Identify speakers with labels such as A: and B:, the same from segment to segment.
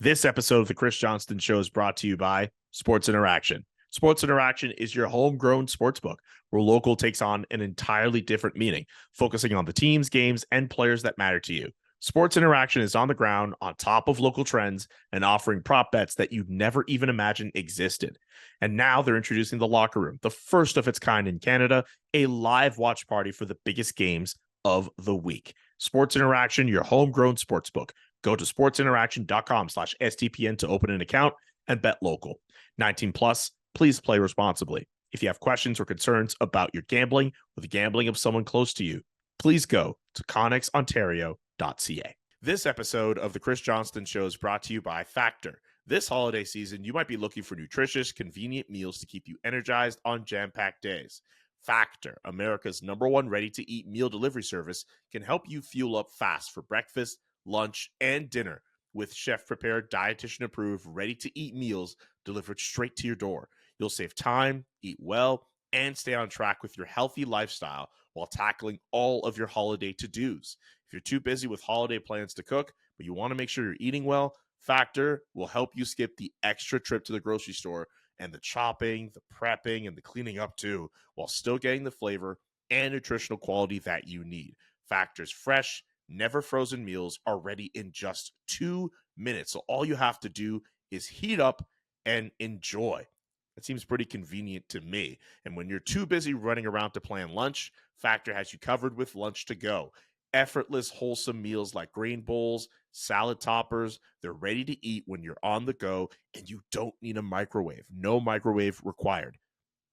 A: This episode of the Chris Johnston Show is brought to you by Sports Interaction. Sports Interaction is your homegrown sportsbook where local takes on an entirely different meaning, focusing on the teams, games, and players that matter to you. Sports Interaction is on the ground, on top of local trends, and offering prop bets that you never even imagined existed. And now they're introducing the Locker Room, the first of its kind in Canada, a live watch party for the biggest games of the week. Sports Interaction, your homegrown sportsbook. Go to sportsinteraction.com/STPN to open an account and bet local. 19 plus, please play responsibly. If you have questions or concerns about your gambling or the gambling of someone close to you, please go to connexontario.ca. This episode of the Chris Johnston Show is brought to you by Factor. This holiday season, you might be looking for nutritious, convenient meals to keep you energized on jam-packed days. Factor, America's #1 ready-to-eat meal delivery service, can help you fuel up fast for breakfast, lunch, and dinner with chef-prepared, dietitian-approved, ready-to-eat meals delivered straight to your door. You'll save time, eat well, and stay on track with your healthy lifestyle while tackling all of your holiday to-dos. If you're too busy with holiday plans to cook, but you want to make sure you're eating well, Factor will help you skip the extra trip to the grocery store and the chopping, the prepping, and the cleaning up too, while still getting the flavor and nutritional quality that you need. Factor's fresh, never frozen meals are ready in just 2 minutes. So all you have to do is heat up and enjoy. That seems pretty convenient to me. And when you're too busy running around to plan lunch, Factor has you covered with lunch to go. Effortless, wholesome meals like grain bowls, salad toppers. They're ready to eat when you're on the go, and you don't need a microwave. No microwave required.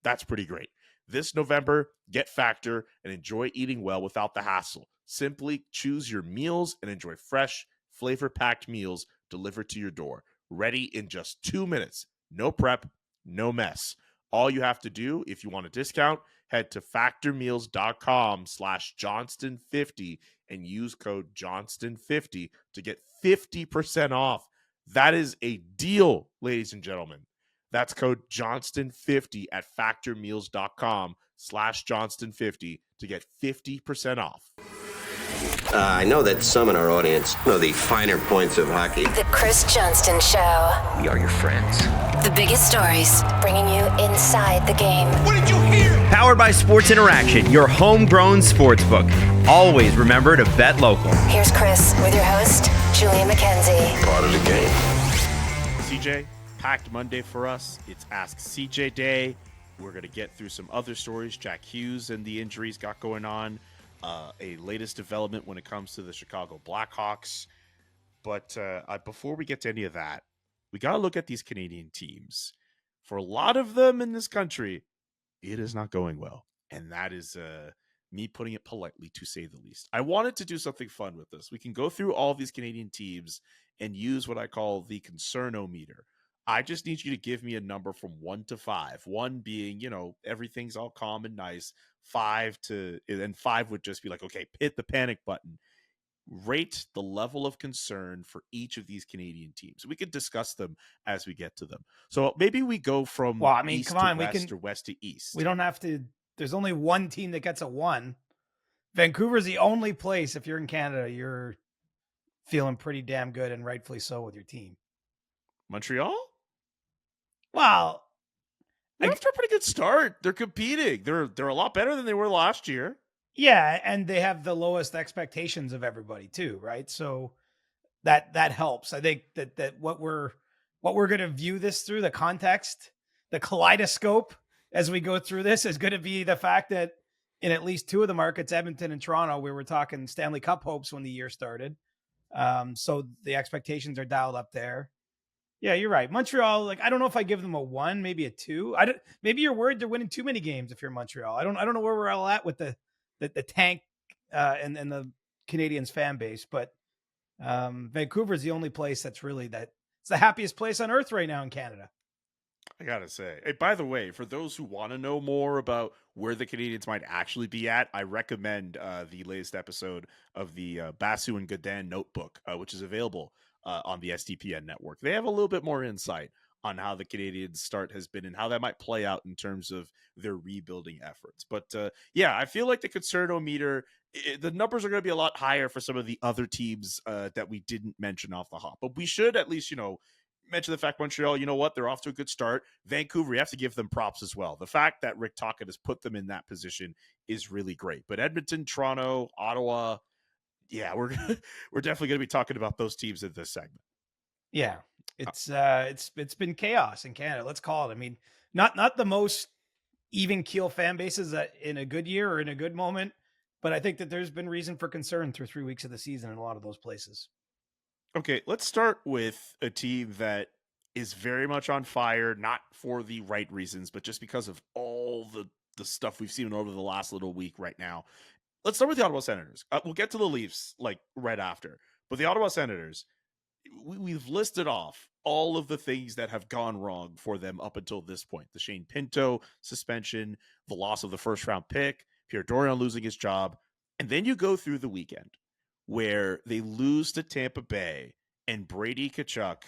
A: That's pretty great. This November, get Factor and enjoy eating well without the hassle. Simply choose your meals and enjoy fresh, flavor-packed meals delivered to your door. Ready in just 2 minutes. No prep, no mess. All you have to do, if you want a discount, head to factormeals.com/Johnston50 and use code Johnston50 to get 50% off. That is a deal, ladies and gentlemen. That's code Johnston50 at factormeals.com/Johnston50 to get 50% off.
B: I know that some in our audience know the finer points of hockey.
C: The Chris Johnston Show.
B: We are your friends.
C: The biggest stories, bringing you inside the game.
D: What did you hear?
E: Powered by Sports Interaction, your homegrown sportsbook. Always remember to bet local.
C: Here's Chris with your host, Julia McKenzie.
B: Part of the game.
A: CJ, packed Monday for us. It's Ask CJ Day. We're going to get through some other stories. Jack Hughes and the injuries got going on. A latest development when it comes to the Chicago Blackhawks. But before we get to any of that, we got to look at these Canadian teams. For a lot of them in this country, it is not going well. And that is me putting it politely, to say the least. I wanted to do something fun with this. We can go through all of these Canadian teams and use what I call the concernometer. I just need you to give me a number from 1 to 5. 1 being, everything's all calm and nice. 5 would just be like, okay, hit the panic button. Rate the level of concern for each of these Canadian teams. We could discuss them as we get to them. So maybe we go from east to west or west to east.
D: We don't have to. There's only one team that gets a 1. Vancouver's the only place, if you're in Canada, you're feeling pretty damn good, and rightfully so, with your team.
A: Montreal?
D: Well,
A: they're off to a pretty good start. They're competing. They're a lot better than they were last year.
D: Yeah, and they have the lowest expectations of everybody too, right? So that helps. I think that what we're going to view this through, the context, the kaleidoscope as we go through this, is going to be the fact that in at least 2 of the markets, Edmonton and Toronto, we were talking Stanley Cup hopes when the year started. So the expectations are dialed up there. Yeah, you're right. Montreal, I don't know if I give them a 1, maybe a 2. Maybe you're worried they're winning too many games if you're Montreal. I don't know where we're all at with the tank and the Canadiens fan base, but Vancouver's the only place that's really it's the happiest place on earth right now in Canada.
A: I gotta say. Hey, by the way, for those who want to know more about where the Canadiens might actually be at, I recommend the latest episode of the Basu and Godin notebook, which is available on the SDPN network. They have a little bit more insight on how the Canadiens' start has been and how that might play out in terms of their rebuilding efforts. But yeah, I feel like the concerto-meter, the numbers are going to be a lot higher for some of the other teams that we didn't mention off the hop. But we should at least, mention the fact Montreal, you know what, they're off to a good start. Vancouver, you have to give them props as well. The fact that Rick Tocchet has put them in that position is really great. But Edmonton, Toronto, Ottawa, yeah, we're definitely going to be talking about those teams in this segment.
D: Yeah, it's been chaos in Canada. Let's call it. I mean, not the most even keel fan bases in a good year or in a good moment, but I think that there's been reason for concern through 3 weeks of the season in a lot of those places.
A: Okay, let's start with a team that is very much on fire, not for the right reasons, but just because of all the stuff we've seen over the last little week right now. Let's start with the Ottawa Senators. We'll get to the Leafs like right after, but the Ottawa Senators, we've listed off all of the things that have gone wrong for them up until this point. The Shane Pinto suspension, the loss of the first round pick, Pierre Dorion losing his job. And then you go through the weekend where they lose to Tampa Bay and Brady Tkachuk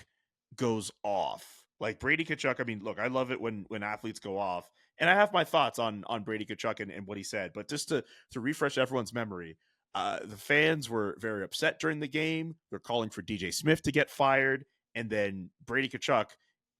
A: goes off. Like Brady Tkachuk, I mean, look, I love it when athletes go off. And I have my thoughts on Brady Tkachuk and what he said. But just to refresh everyone's memory, the fans were very upset during the game. They're calling for DJ Smith to get fired. And then Brady Tkachuk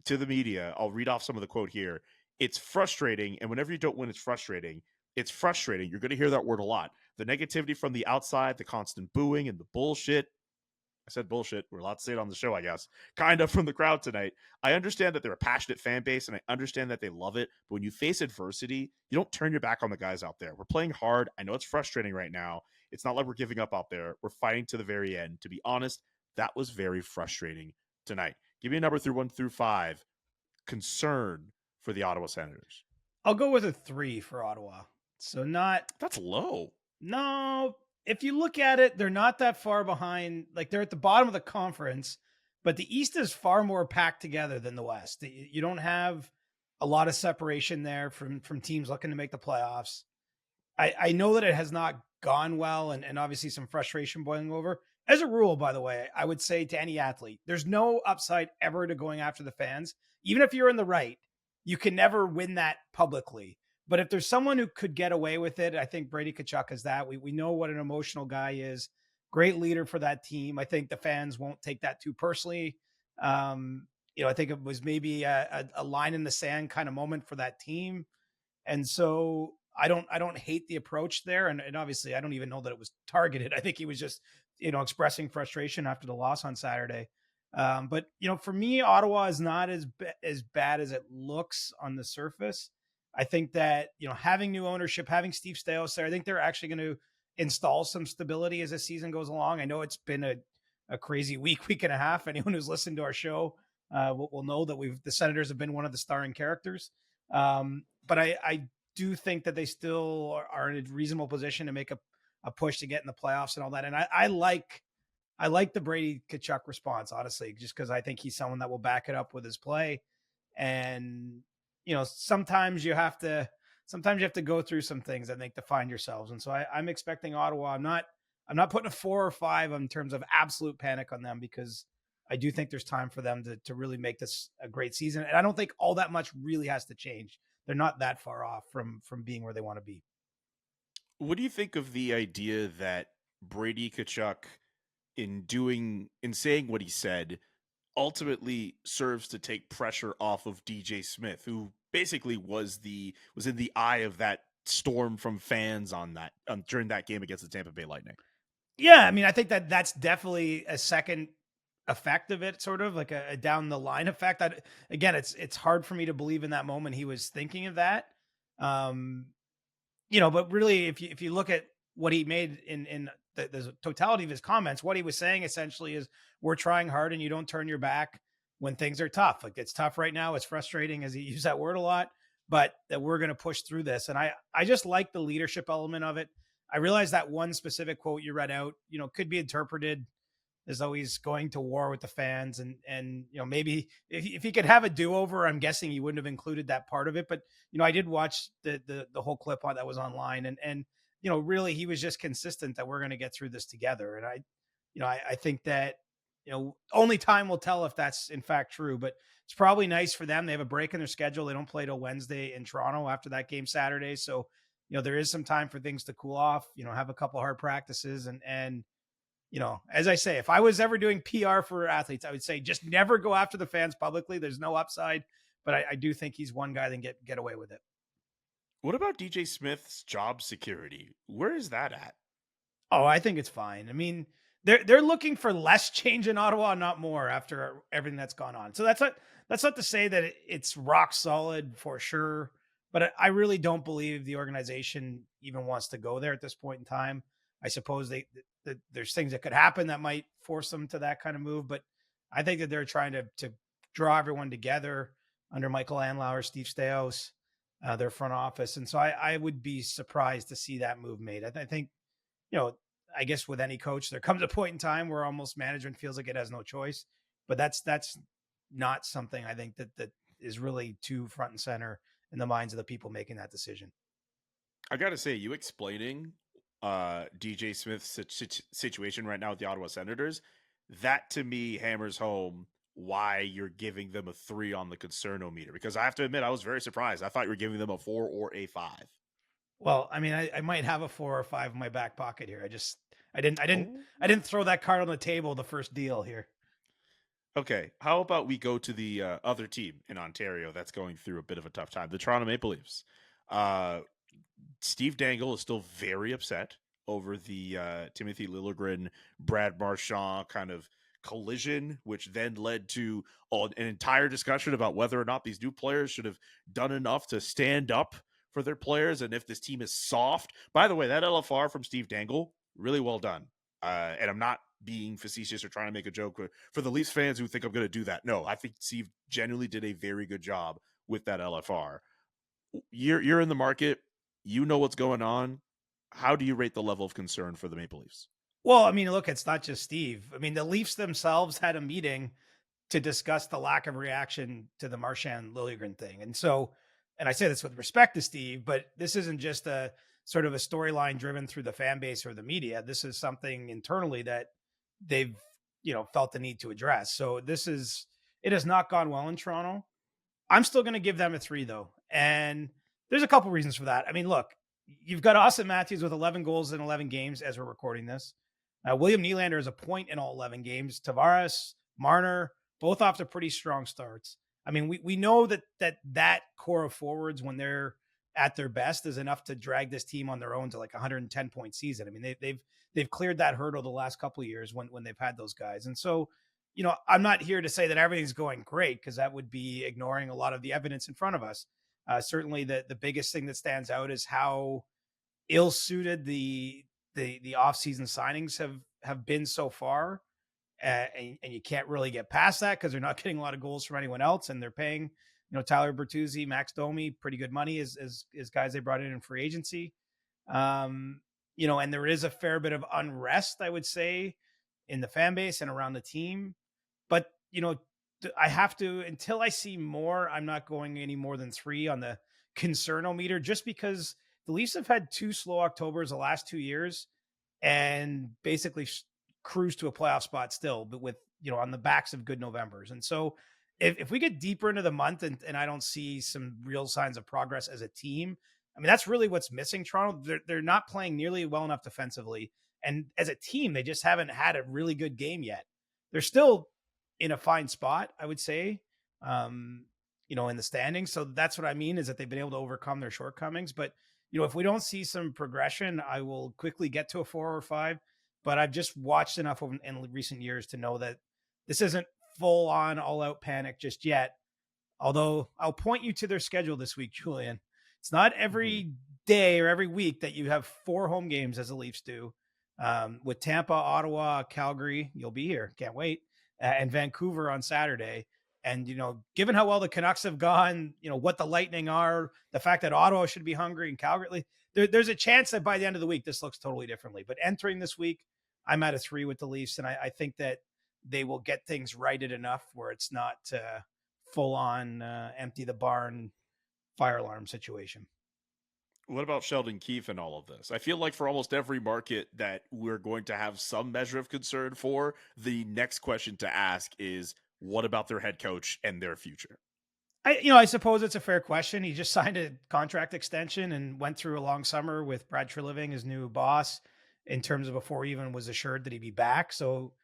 A: to the media, I'll read off some of the quote here. It's frustrating. And whenever you don't win, it's frustrating. It's frustrating. You're going to hear that word a lot. The negativity from the outside, the constant booing and the bullshit. I said bullshit. We're allowed to say it on the show, I guess. Kind of from the crowd tonight. I understand that they're a passionate fan base, and I understand that they love it. But when you face adversity, you don't turn your back on the guys out there. We're playing hard. I know it's frustrating right now. It's not like we're giving up out there. We're fighting to the very end. To be honest, that was very frustrating tonight. Give me a number through 1 through 5. Concern for the Ottawa Senators.
D: I'll go with a 3 for Ottawa. So not...
A: That's low.
D: No, if you look at it, they're not that far behind. Like they're at the bottom of the conference, but the East is far more packed together than the West. You don't have a lot of separation there from teams looking to make the playoffs. I know that it has not gone well and obviously some frustration boiling over. As a rule, by the way, I would say to any athlete, there's no upside ever to going after the fans. Even if you're in the right, you can never win that publicly. But if there's someone who could get away with it, I think Brady Tkachuk is that. We know what an emotional guy is. Great leader for that team. I think the fans won't take that too personally. I think it was maybe a line in the sand kind of moment for that team. And so I don't hate the approach there. And obviously I don't even know that it was targeted. I think he was just, expressing frustration after the loss on Saturday. But for me, Ottawa is not as bad as it looks on the surface. I think that, having new ownership, having Steve Stais there, I think they're actually going to install some stability as the season goes along. I know it's been a crazy week and a half. Anyone who's listened to our show will know that the Senators have been one of the starring characters. But I do think that they still are in a reasonable position to make a push to get in the playoffs and all that. And I like the Brady Tkachuk response, honestly, just because I think he's someone that will back it up with his play. And sometimes you have to go through some things, I think, to find yourselves. And so I'm expecting Ottawa. I'm not putting a 4 or 5 in terms of absolute panic on them, because I do think there's time for them to really make this a great season. And I don't think all that much really has to change. They're not that far off from being where they want to be.
A: What do you think of the idea that Brady Tkachuk, in saying what he said, ultimately serves to take pressure off of DJ Smith, who basically was in the eye of that storm from fans during that game against the Tampa Bay Lightning?
D: Yeah, I mean, I think that's definitely a second effect of it, sort of like a down the line effect. Again, it's hard for me to believe in that moment he was thinking of that. But really, if you look at what he made in the totality of his comments, what he was saying essentially is, we're trying hard and you don't turn your back when things are tough. Like, it's tough right now. It's frustrating, as he used that word a lot, but that we're going to push through this. And I just like the leadership element of it. I realize that one specific quote you read out, could be interpreted as though he's going to war with the fans. And maybe if he could have a do-over, I'm guessing he wouldn't have included that part of it. But, I did watch the whole clip that was online, and really he was just consistent that we're going to get through this together. And I think that only time will tell if that's in fact true, but it's probably nice for them. They have a break in their schedule. They don't play till Wednesday in Toronto after that game Saturday. So, there is some time for things to cool off, have a couple hard practices and, as I say, if I was ever doing PR for athletes, I would say just never go after the fans publicly. There's no upside, but I do think he's one guy that can get away with it.
A: What about DJ Smith's job security? Where is that at?
D: Oh, I think it's fine. I mean, they're looking for less change in Ottawa, not more after everything that's gone on. So that's not to say that it's rock solid for sure, but I really don't believe the organization even wants to go there at this point in time. I suppose there's things that could happen that might force them to that kind of move, but I think that they're trying to draw everyone together under Michael Anlauer, Steve Stais, their front office. And so I would be surprised to see that move made. I think, I guess with any coach, there comes a point in time where almost management feels like it has no choice, but that's not something I think that is really too front and center in the minds of the people making that decision.
A: I got to say, you explaining DJ Smith's situation right now with the Ottawa Senators, that to me hammers home why you're giving them a 3 on the concernometer, because I have to admit, I was very surprised. I thought you were giving them a 4 or a 5.
D: Well, I mean, I might have a 4 or 5 in my back pocket here. I didn't throw that card on the table the first deal here.
A: Okay, how about we go to the other team in Ontario that's going through a bit of a tough time, the Toronto Maple Leafs. Steve Dangle is still very upset over the Timothy Liljegren, Brad Marchand kind of collision, which then led to an entire discussion about whether or not these new players should have done enough to stand up for their players and if this team is soft. By the way, that LFR from Steve Dangle, really well done. And I'm not being facetious or trying to make a joke for the Leafs fans who think I'm going to do that. No, I think Steve genuinely did a very good job with that LFR. You're in the market. You know what's going on. How do you rate the level of concern for the Maple Leafs?
D: Well, I mean, look, it's not just Steve. I mean, the Leafs themselves had a meeting to discuss the lack of reaction to the Marchand Liljegren thing. And so, and I say this with respect to Steve, but this isn't just a sort of a storyline driven through the fan base or the media. This is something internally that they've, felt the need to address. So it has not gone well in Toronto. I'm still going to give them a 3 though. And there's a couple reasons for that. I mean, look, you've got Austin Matthews with 11 goals in 11 games as we're recording this. William Nylander has a point in all 11 games. Tavares, Marner, both off to pretty strong starts. I mean, we know that core of forwards, when they're at their best, is enough to drag this team on their own to like 110 point season. I mean, they've cleared that hurdle the last couple of years when they've had those guys. And so, I'm not here to say that everything's going great, because that would be ignoring a lot of the evidence in front of us. Certainly the biggest thing that stands out is how ill-suited the off-season signings have been so far. And you can't really get past that because they're not getting a lot of goals from anyone else. And they're paying, Tyler Bertuzzi, Max Domi, pretty good money as guys they brought in free agency. And there is a fair bit of unrest, I would say, in the fan base and around the team. But, I have to, until I see more, I'm not going any more than 3 on the concernometer, just because the Leafs have had 2 slow Octobers the last 2 years and basically cruise to a playoff spot still, but with, on the backs of good Novembers. And so if we get deeper into the month and I don't see some real signs of progress as a team, I mean, that's really what's missing Toronto. They're not playing nearly well enough defensively. And as a team, they just haven't had a really good game yet. They're still in a fine spot, I would say, in the standings. So that's what I mean, is that they've been able to overcome their shortcomings. But, if we don't see some progression, I will quickly get to a 4 or 5. But I've just watched enough in recent years to know that this isn't full on all out panic just yet. Although I'll point you to their schedule this week, Julian. It's not every day or every week that you have 4 home games as the Leafs do. With Tampa, Ottawa, Calgary, you'll be here. Can't wait. And Vancouver on Saturday. And, given how well the Canucks have gone, what the Lightning are, the fact that Ottawa should be hungry and Calgary, there's a chance that by the end of the week, this looks totally differently. But entering this week, I'm at a 3 with the Leafs. And I think that they will get things righted enough where it's not full on empty the barn fire alarm situation.
A: What about Sheldon Keefe and all of this? I feel like for almost every market that we're going to have some measure of concern for, the next question to ask is, what about their head coach and their future?
D: I suppose it's a fair question. He just signed a contract extension and went through a long summer with Brad Treliving, his new boss, in terms of before he even was assured that he'd be back. So,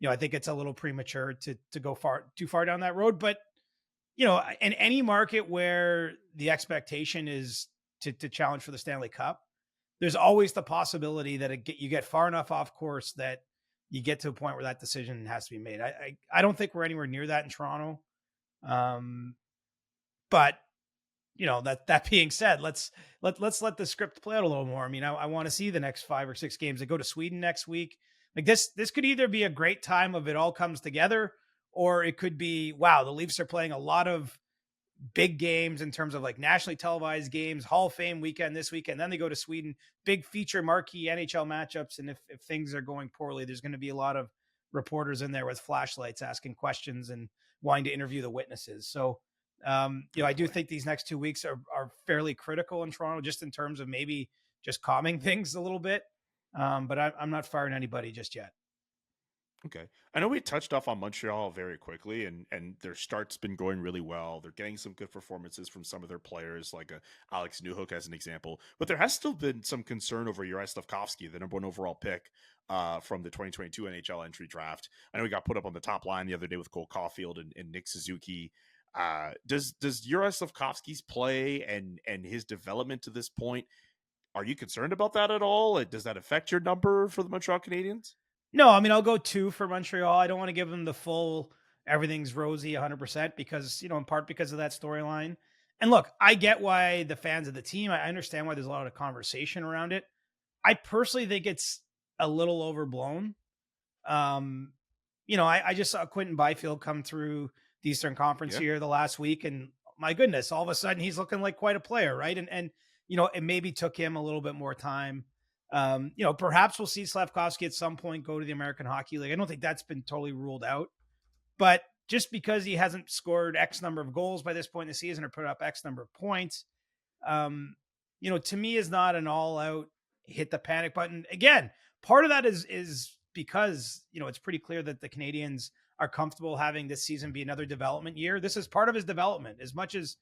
D: I think it's a little premature to go too far down that road. But, in any market where the expectation is to challenge for the Stanley Cup, there's always the possibility that you get far enough off course that you get to a point where that decision has to be made. I don't think we're anywhere near that in Toronto. But that being said, let's let the script play out a little more. I mean, I want to see the next 5 or 6 games. They go to Sweden next week. Like this could either be a great time of it all comes together, or it could be, wow, the Leafs are playing a lot of big games in terms of like nationally televised games, Hall of Fame weekend this weekend. Then they go to Sweden, big feature marquee NHL matchups. And if things are going poorly, there's going to be a lot of reporters in there with flashlights asking questions and wanting to interview the witnesses. So, I do think these next 2 weeks are fairly critical in Toronto, just in terms of maybe just calming things a little bit. But I'm not firing anybody just yet.
A: Okay. I know we touched off on Montreal very quickly, and their start's been going really well. They're getting some good performances from some of their players, like Alex Newhook as an example. But there has still been some concern over Juraj Slafkovsky, the number 1 overall pick from the 2022 NHL entry draft. I know he got put up on the top line the other day with Cole Caulfield and Nick Suzuki. Does Juraj Slafkovsky's play and his development to this point, are you concerned about that at all? Does that affect your number for the Montreal Canadiens?
D: No, I mean, I'll go 2 for Montreal. I don't want to give them the full everything's rosy 100% because, in part because of that storyline. And look, I get why the fans of the team, I understand why there's a lot of conversation around it. I personally think it's a little overblown. I just saw Quentin Byfield come through the Eastern Conference here the last week, and my goodness, all of a sudden he's looking like quite a player, right? And it maybe took him a little bit more time. Perhaps we'll see Slafkovsky at some point go to the American Hockey League. I don't think that's been totally ruled out, but just because he hasn't scored X number of goals by this point in the season or put up X number of points, to me is not an all out hit the panic button. Again, part of that is because, it's pretty clear that the Canadiens are comfortable having this season be another development year. This is part of his development, as much as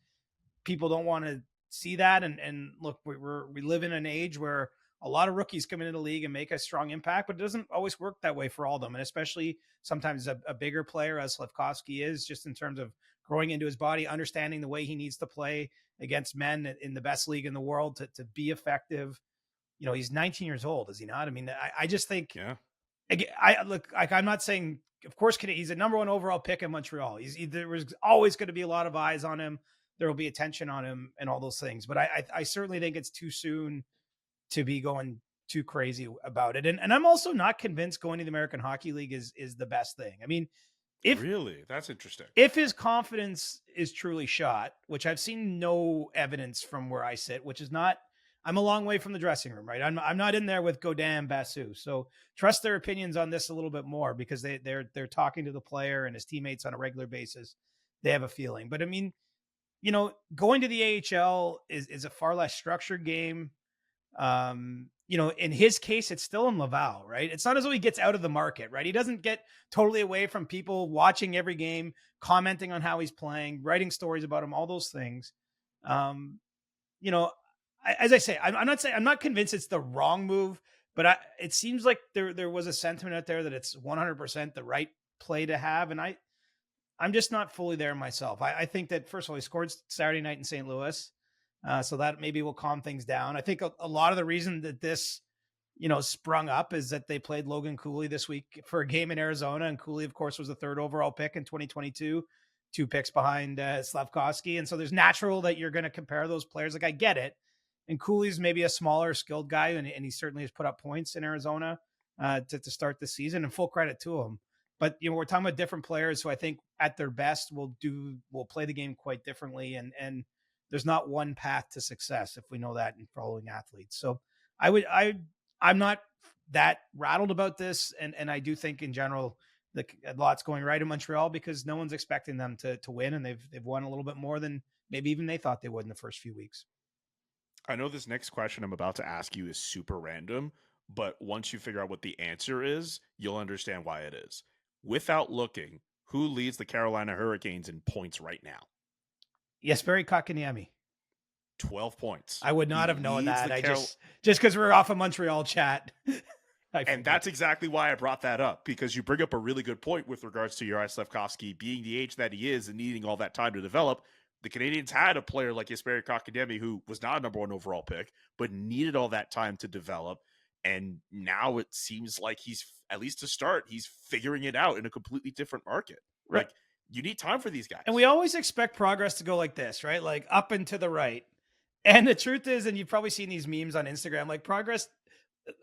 D: people don't want to see that. And look, we live in an age where a lot of rookies come into the league and make a strong impact, but it doesn't always work that way for all of them. And especially sometimes a bigger player as Slafkovsky is, just in terms of growing into his body, understanding the way he needs to play against men in the best league in the world to be effective. He's 19 years old, is he not? I mean, I just think, I'm not saying, of course, he's a number 1 overall pick in Montreal. There was always going to be a lot of eyes on him. There will be attention on him and all those things. But I certainly think it's too soon to be going too crazy about it. And I'm also not convinced going to the American Hockey League is the best thing. I mean,
A: that's interesting.
D: If his confidence is truly shot, which I've seen no evidence from where I sit, which is not, I'm a long way from the dressing room, right? I'm not in there with Godin, Basu. So trust their opinions on this a little bit more because they're talking to the player and his teammates on a regular basis. They have a feeling. But I mean, going to the AHL is a far less structured game. In his case, it's still in Laval, right? It's not as though he gets out of the market, right? He doesn't get totally away from people watching every game, commenting on how he's playing, writing stories about him, all those things. As I say, I'm not convinced it's the wrong move, but it seems like there was a sentiment out there that it's 100% the right play to have. And I'm just not fully there myself. I think that, first of all, he scored Saturday night in St. Louis. So that maybe will calm things down. I think a lot of the reason that this, sprung up is that they played Logan Cooley this week for a game in Arizona. And Cooley, of course, was the 3rd overall pick in 2022, 2 picks behind Slafkovsky. And so there's natural that you're going to compare those players. Like, I get it. And Cooley's maybe a smaller skilled guy. And he certainly has put up points in Arizona to start the season, and full credit to him. But, we're talking about different players who I think at their best will play the game quite differently. And there's not one path to success, if we know that in following athletes. So I'm not that rattled about this. And I do think in general, a lot's going right in Montreal because no one's expecting them to win. And they've won a little bit more than maybe even they thought they would in the first few weeks.
F: I know this next question I'm about to ask you is super random, but once you figure out what the answer is, you'll understand why it is. Without looking, who leads the Carolina Hurricanes in points right now?
D: Jesperi Kotkaniemi.
F: 12 points.
D: I would not have known that. Just because we're off a Montreal chat.
F: And that's exactly why I brought that up, because you bring up a really good point with regards to Juraj Slafkovsky being the age that he is and needing all that time to develop. The Canadiens had a player like Jesperi Kotkaniemi who was not a number one overall pick, but needed all that time to develop. And now it seems like he's, at least to start, he's figuring it out in a completely different market.
D: Right.
F: Like, you need time for these guys.
D: And we always expect progress to go like this, right? Like up and to the right. And the truth is, and you've probably seen these memes on Instagram, like progress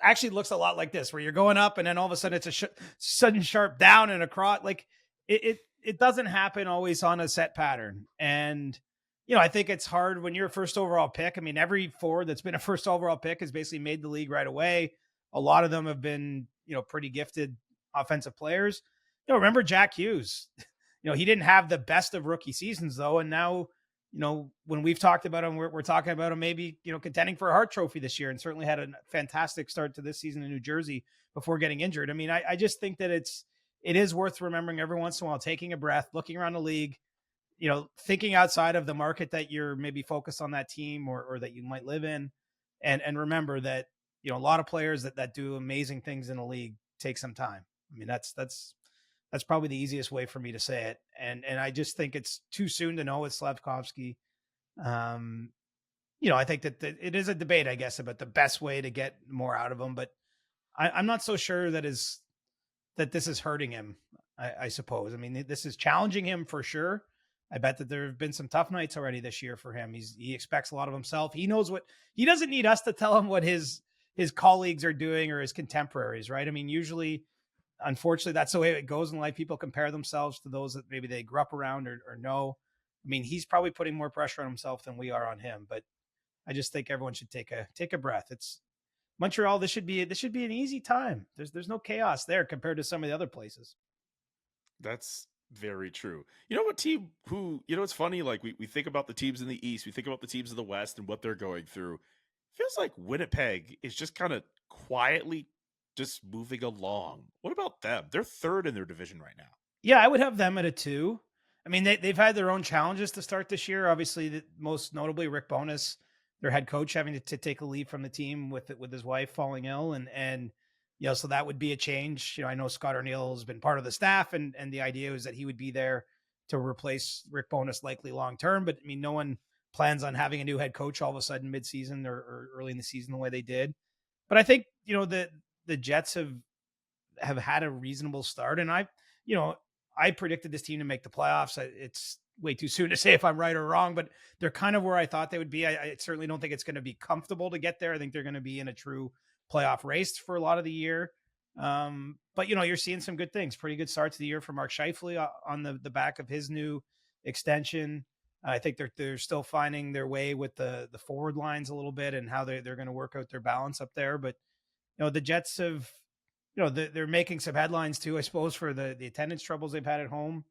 D: actually looks a lot like this, where you're going up and then all of a sudden it's a sudden sharp down and across. Like it doesn't happen always on a set pattern. And, I think it's hard when you're a first overall pick. I mean, every forward that's been a first overall pick has basically made the league right away. A lot of them have been, pretty gifted offensive players. Remember Jack Hughes, he didn't have the best of rookie seasons though. And now, when we've talked about him, we're talking about him maybe, contending for a Hart Trophy this year, and certainly had a fantastic start to this season in New Jersey before getting injured. I mean, I just think that it is worth remembering every once in a while, taking a breath, looking around the league, thinking outside of the market that you're maybe focused on that team or that you might live in. And remember that, a lot of players that do amazing things in the league take some time. I mean, that's probably the easiest way for me to say it. And I just think it's too soon to know with Slafkovsky. I think that it is a debate, I guess, about the best way to get more out of him, but I'm not so sure that this is hurting him. I suppose. I mean, this is challenging him for sure. I bet that there have been some tough nights already this year for him. He expects a lot of himself. He knows he doesn't need us to tell him what his colleagues are doing or his contemporaries, right? I mean, usually, unfortunately, that's the way it goes in life. People compare themselves to those that maybe they grew up around or know. I mean, he's probably putting more pressure on himself than we are on him, but I just think everyone should take a breath. It's Montreal. This should be an easy time. There's no chaos there compared to some of the other places.
F: That's very true. What team it's funny, like we think about the teams in the East, we think about the teams in the West and what they're going through. Feels like Winnipeg is just kind of quietly just moving along. What about them? They're third in their division right now.
D: Yeah, I would have them at a 2. I mean, they've had their own challenges to start this year. Obviously, most notably Rick Bowness, their head coach, having to take a leave from the team with his wife falling ill. And so that would be a change. I know Scott O'Neill has been part of the staff, and the idea was that he would be there to replace Rick Bowness likely long-term. But I mean, no one plans on having a new head coach all of a sudden mid-season or early in the season the way they did. But I think, the Jets have had a reasonable start. And I predicted this team to make the playoffs. It's way too soon to say if I'm right or wrong, but they're kind of where I thought they would be. I certainly don't think it's going to be comfortable to get there. I think they're going to be in a true playoff race for a lot of the year. But you're seeing some good things, pretty good start to the year for Mark Scheifele on the back of his new extension. I think they're still finding their way with the forward lines a little bit and how they're going to work out their balance up there. But, the Jets have, they're making some headlines too, I suppose, for the attendance troubles they've had at home.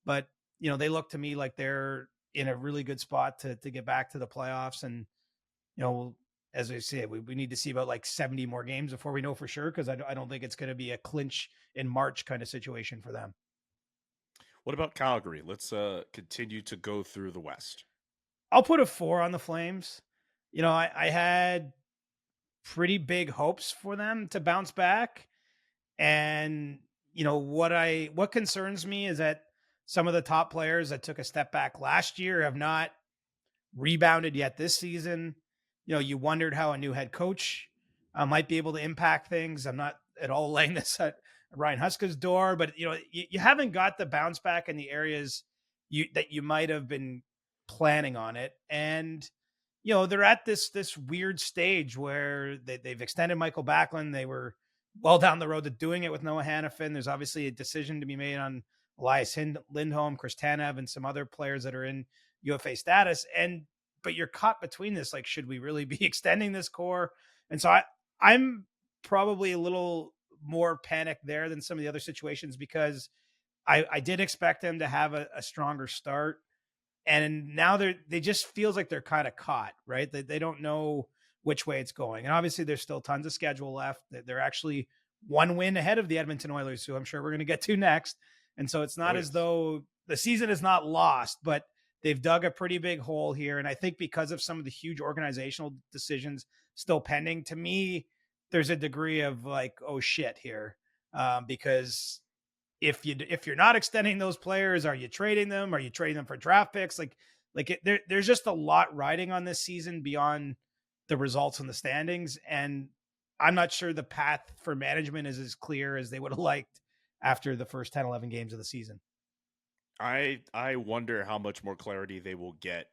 D: But, they look to me like they're in a really good spot to get back to the playoffs. And, as I said, we need to see about like 70 more games before we know for sure, because I don't think it's going to be a clinch in March kind of situation for them.
F: What about Calgary? Let's continue to go through the West.
D: I'll put a 4 on the Flames. I had pretty big hopes for them to bounce back. And, what concerns me is that some of the top players that took a step back last year have not rebounded yet this season. You wondered how a new head coach might be able to impact things. I'm not at all laying this at Ryan Huska's door, but you haven't got the bounce back in the areas that you might have been planning on it. And, they're at this weird stage where they've extended Michael Backlund. They were well down the road to doing it with Noah Hannafin. There's obviously a decision to be made on Elias Lindholm, Chris Tanev, and some other players that are in UFA status. But you're caught between this, like, should we really be extending this core? And so I'm probably a little more panicked there than some of the other situations, because I did expect them to have a stronger start. And now they just feels like they're kind of caught, right? They don't know which way it's going. And obviously there's still tons of schedule left. They're actually one win ahead of the Edmonton Oilers, who I'm sure we're going to get to next. And so it's not as though the season is not lost, but they've dug a pretty big hole here. And I think because of some of the huge organizational decisions still pending, to me, there's a degree of like, oh shit here. Because if you're not extending those players, are you trading them? Are you trading them for draft picks? There's just a lot riding on this season beyond the results and the standings. And I'm not sure the path for management is as clear as they would have liked after the first 10, 11 games of the season.
F: I wonder how much more clarity they will get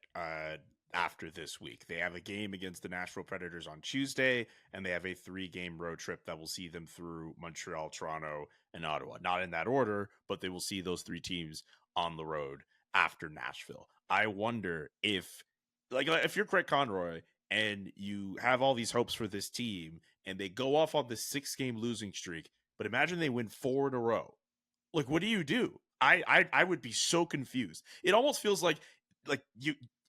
F: after this week. They have a game against the Nashville Predators on Tuesday, and they have a 3-game road trip that will see them through Montreal, Toronto, and Ottawa. Not in that order, but they will see those 3 teams on the road after Nashville. I wonder if you're Craig Conroy and you have all these hopes for this team and they go off on this 6-game losing streak, but imagine they win 4 in a row. Like, what do? I would be so confused. It almost feels like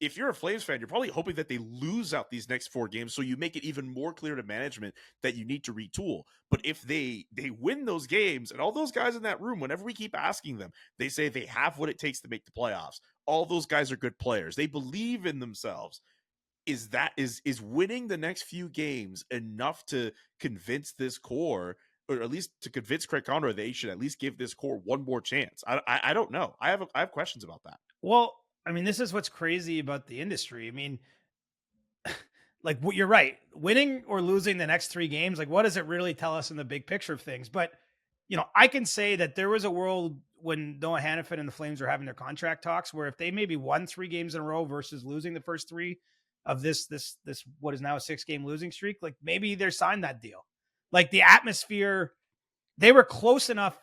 F: if you're a Flames fan, you're probably hoping that they lose out these next 4 games so you make it even more clear to management that you need to retool. But if they win those games, and all those guys in that room, whenever we keep asking them, they say they have what it takes to make the playoffs. All those guys are good players. They believe in themselves. Is winning the next few games enough to convince this core, or at least to convince Craig Conroy they should at least give this core one more chance? I don't know. I have questions about that.
D: Well, I mean, this is what's crazy about the industry. I mean, you're right. Winning or losing the next 3 games, what does it really tell us in the big picture of things? But, I can say that there was a world when Noah Hannafin and the Flames were having their contract talks where if they maybe won 3 games in a row versus losing the first 3 of this what is now a 6-game losing streak, maybe they're signed that deal. The atmosphere, they were close enough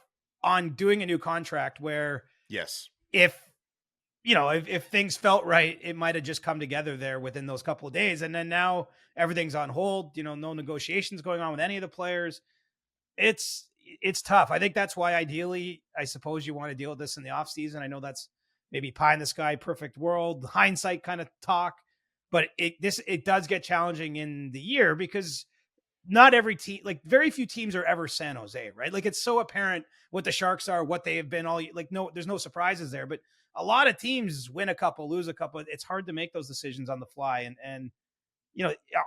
D: on doing a new contract where
F: yes,
D: if things felt right, it might have just come together there within those couple of days. And then now everything's on hold, no negotiations going on with any of the players. It's tough. I think that's why ideally, I suppose you want to deal with this in the off season. I know that's maybe pie in the sky, perfect world, hindsight kind of talk, but it does get challenging in the year because not every team, very few teams are ever San Jose, right? It's so apparent what the Sharks are, what they have been there's no surprises there, but a lot of teams win a couple, lose a couple. It's hard to make those decisions on the fly. And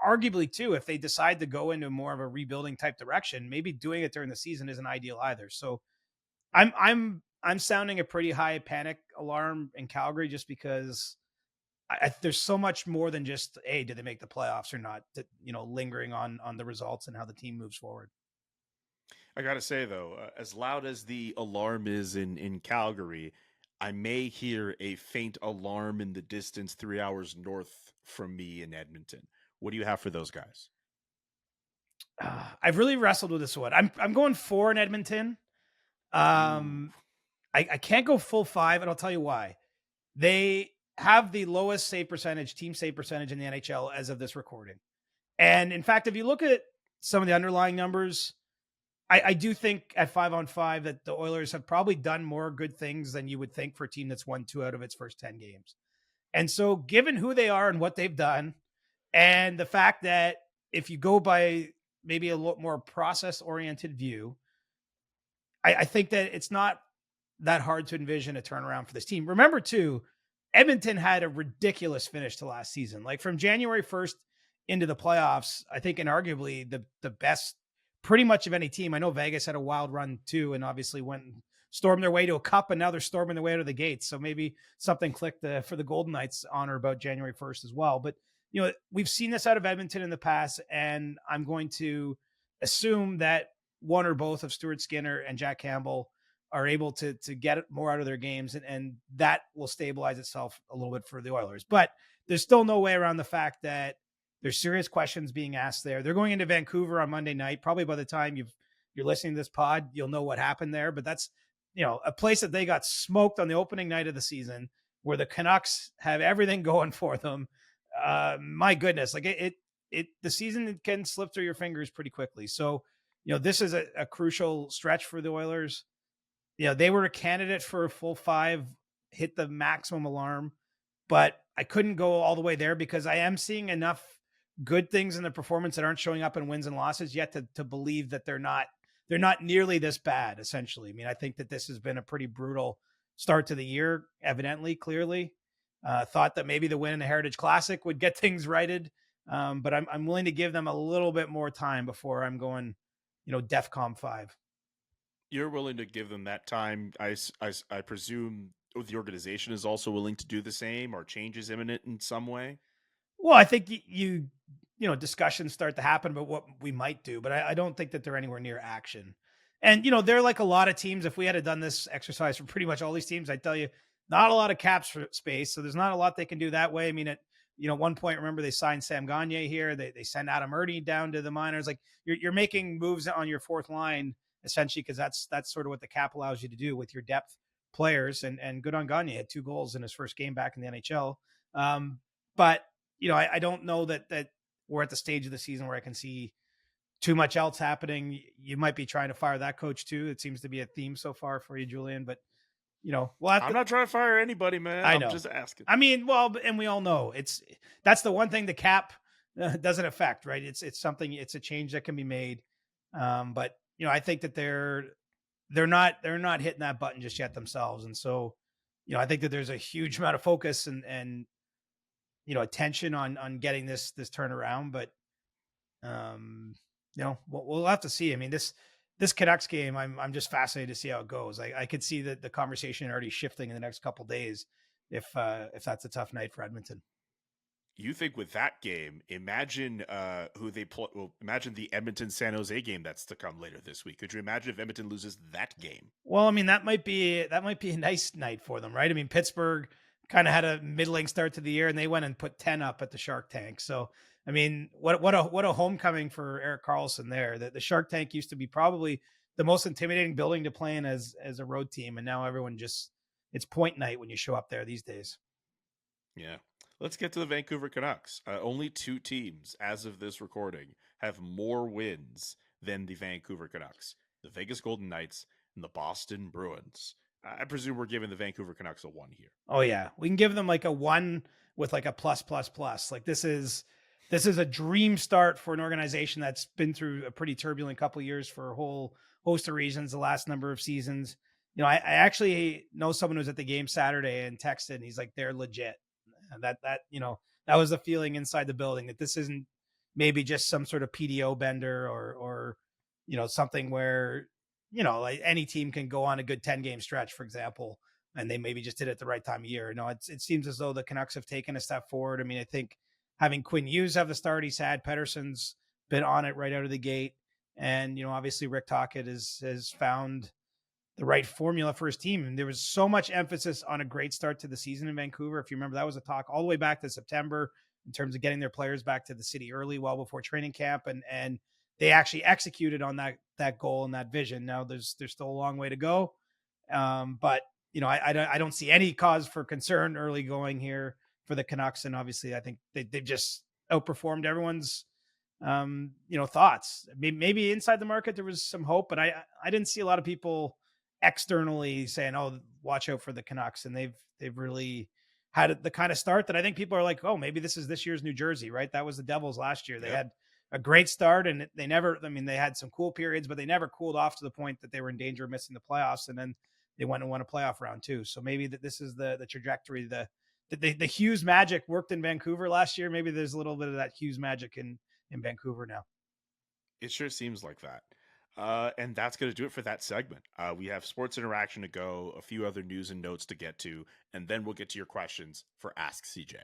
D: arguably too, if they decide to go into more of a rebuilding type direction, maybe doing it during the season isn't ideal either. So I'm sounding a pretty high panic alarm in Calgary just because there's so much more than just, hey, did they make the playoffs or not, that, lingering on the results and how the team moves forward.
F: I got to say though, as loud as the alarm is in Calgary, I may hear a faint alarm in the distance 3 hours north from me in Edmonton. What do you have for those guys?
D: I've really wrestled with this one. I'm going 4 in Edmonton. I can't go full 5, and I'll tell you why. They have the lowest team save percentage in the NHL as of this recording. And in fact, if you look at some of the underlying numbers, I do think at 5-on-5 that the Oilers have probably done more good things than you would think for a team that's won 2 out of its first 10 games. And so given who they are and what they've done, and the fact that if you go by maybe a lot more process-oriented view, I think that it's not that hard to envision a turnaround for this team. Remember too, Edmonton had a ridiculous finish to last season. From January 1st into the playoffs, I think inarguably the best pretty much of any team. I know Vegas had a wild run too, and obviously went and stormed their way to a cup, and now they're storming their way out of the gates. So maybe something clicked for the Golden Knights honor about January 1st as well. But, we've seen this out of Edmonton in the past, and I'm going to assume that one or both of Stuart Skinner and Jack Campbell are able to get more out of their games, and that will stabilize itself a little bit for the Oilers. But there's still no way around the fact that there's serious questions being asked there. They're going into Vancouver on Monday night. Probably by the time you're listening to this pod, you'll know what happened there. But that's, a place that they got smoked on the opening night of the season, where the Canucks have everything going for them. My goodness, the season can slip through your fingers pretty quickly. So, this is a crucial stretch for the Oilers. They were a candidate for a full 5, hit the maximum alarm but I couldn't go all the way there because I am seeing enough good things in the performance that aren't showing up in wins and losses yet to believe that they're not nearly this bad, essentially. I mean, I think that this has been a pretty brutal start to the year, evidently, clearly. Thought that maybe the win in the Heritage Classic would get things righted. But I'm willing to give them a little bit more time before I'm going, DEFCON 5.
F: You're willing to give them that time. I presume the organization is also willing to do the same, or change is imminent in some way.
D: Well, I think discussions start to happen about what we might do, but I don't think that they're anywhere near action. And, they're like a lot of teams. If we had done this exercise for pretty much all these teams, I'd tell you not a lot of cap space. So there's not a lot they can do that way. I mean, at one point, remember they signed Sam Gagner here. They send Adam Erdy down to the minors. Like you're making moves on your fourth line, essentially, because that's sort of what the cap allows you to do with your depth players. And good on Gagner, had 2 goals in his first game back in the NHL. But I don't know that we're at the stage of the season where I can see too much else happening. You might be trying to fire that coach too. It seems to be a theme so far for you, Julian, but I'm
F: not trying to fire anybody, man.
D: I know.
F: I'm just asking.
D: I mean, well, and we all know that's the one thing the cap doesn't affect, right? It's a change that can be made. But I think that they're not hitting that button just yet themselves. And so, I think that there's a huge amount of focus and attention on getting this turnaround, but we'll have to see. I mean, this Canucks game, I'm just fascinated to see how it goes. I could see that the conversation already shifting in the next couple of days if that's a tough night for Edmonton.
F: You think with that game, imagine who they play. Well, imagine the Edmonton San Jose game that's to come later this week. Could you imagine if Edmonton loses that game?
D: Well, I mean, that might be a nice night for them, right? I mean, Pittsburgh kind of had a middling start to the year, and they went and put 10 up at the Shark Tank. So, I mean, what a homecoming for Erik Karlsson there. The Shark Tank used to be probably the most intimidating building to play in as a road team, and now everyone it's point night when you show up there these days.
F: Yeah. Let's get to the Vancouver Canucks. Only 2 teams, as of this recording, have more wins than the Vancouver Canucks: the Vegas Golden Knights and the Boston Bruins. I presume we're giving the Vancouver Canucks a 1 here.
D: Oh yeah, we can give them like a 1 with like a plus. Like this is a dream start for an organization that's been through a pretty turbulent couple of years for a whole host of reasons. The last number of seasons, I actually know someone who was at the game Saturday and texted, and he's like, they're legit. That was the feeling inside the building, that this isn't maybe just some sort of PDO bender or something where, like any team can go on a good 10-game stretch, for example, and they maybe just did it at the right time of year. No, it seems as though the Canucks have taken a step forward. I mean, I think having Quinn Hughes have the start he's had, Pettersson's been on it right out of the gate. And, obviously Rick Tocchet has found the right formula for his team. And there was so much emphasis on a great start to the season in Vancouver. If you remember, that was a talk all the way back to September in terms of getting their players back to the city early, well before training camp. And they actually executed on that goal and that vision. Now there's still a long way to go. But I don't see any cause for concern early going here for the Canucks. And obviously I think they've just outperformed everyone's, thoughts. Maybe inside the market, there was some hope, but I didn't see a lot of people externally saying, oh, watch out for the Canucks. And they've really had the kind of start that I think people are like, oh, maybe this is this year's New Jersey, right? That was the Devils last year. They had a great start, and they had some cool periods, but they never cooled off to the point that they were in danger of missing the playoffs. And then they went and won a playoff round too. So maybe this is the trajectory. The Hughes magic worked in Vancouver last year. Maybe there's a little bit of that Hughes magic in Vancouver now.
F: It sure seems like that. And that's going to do it for that segment. We have sports interaction to go, a few other news and notes to get to, and then we'll get to your questions for Ask CJ.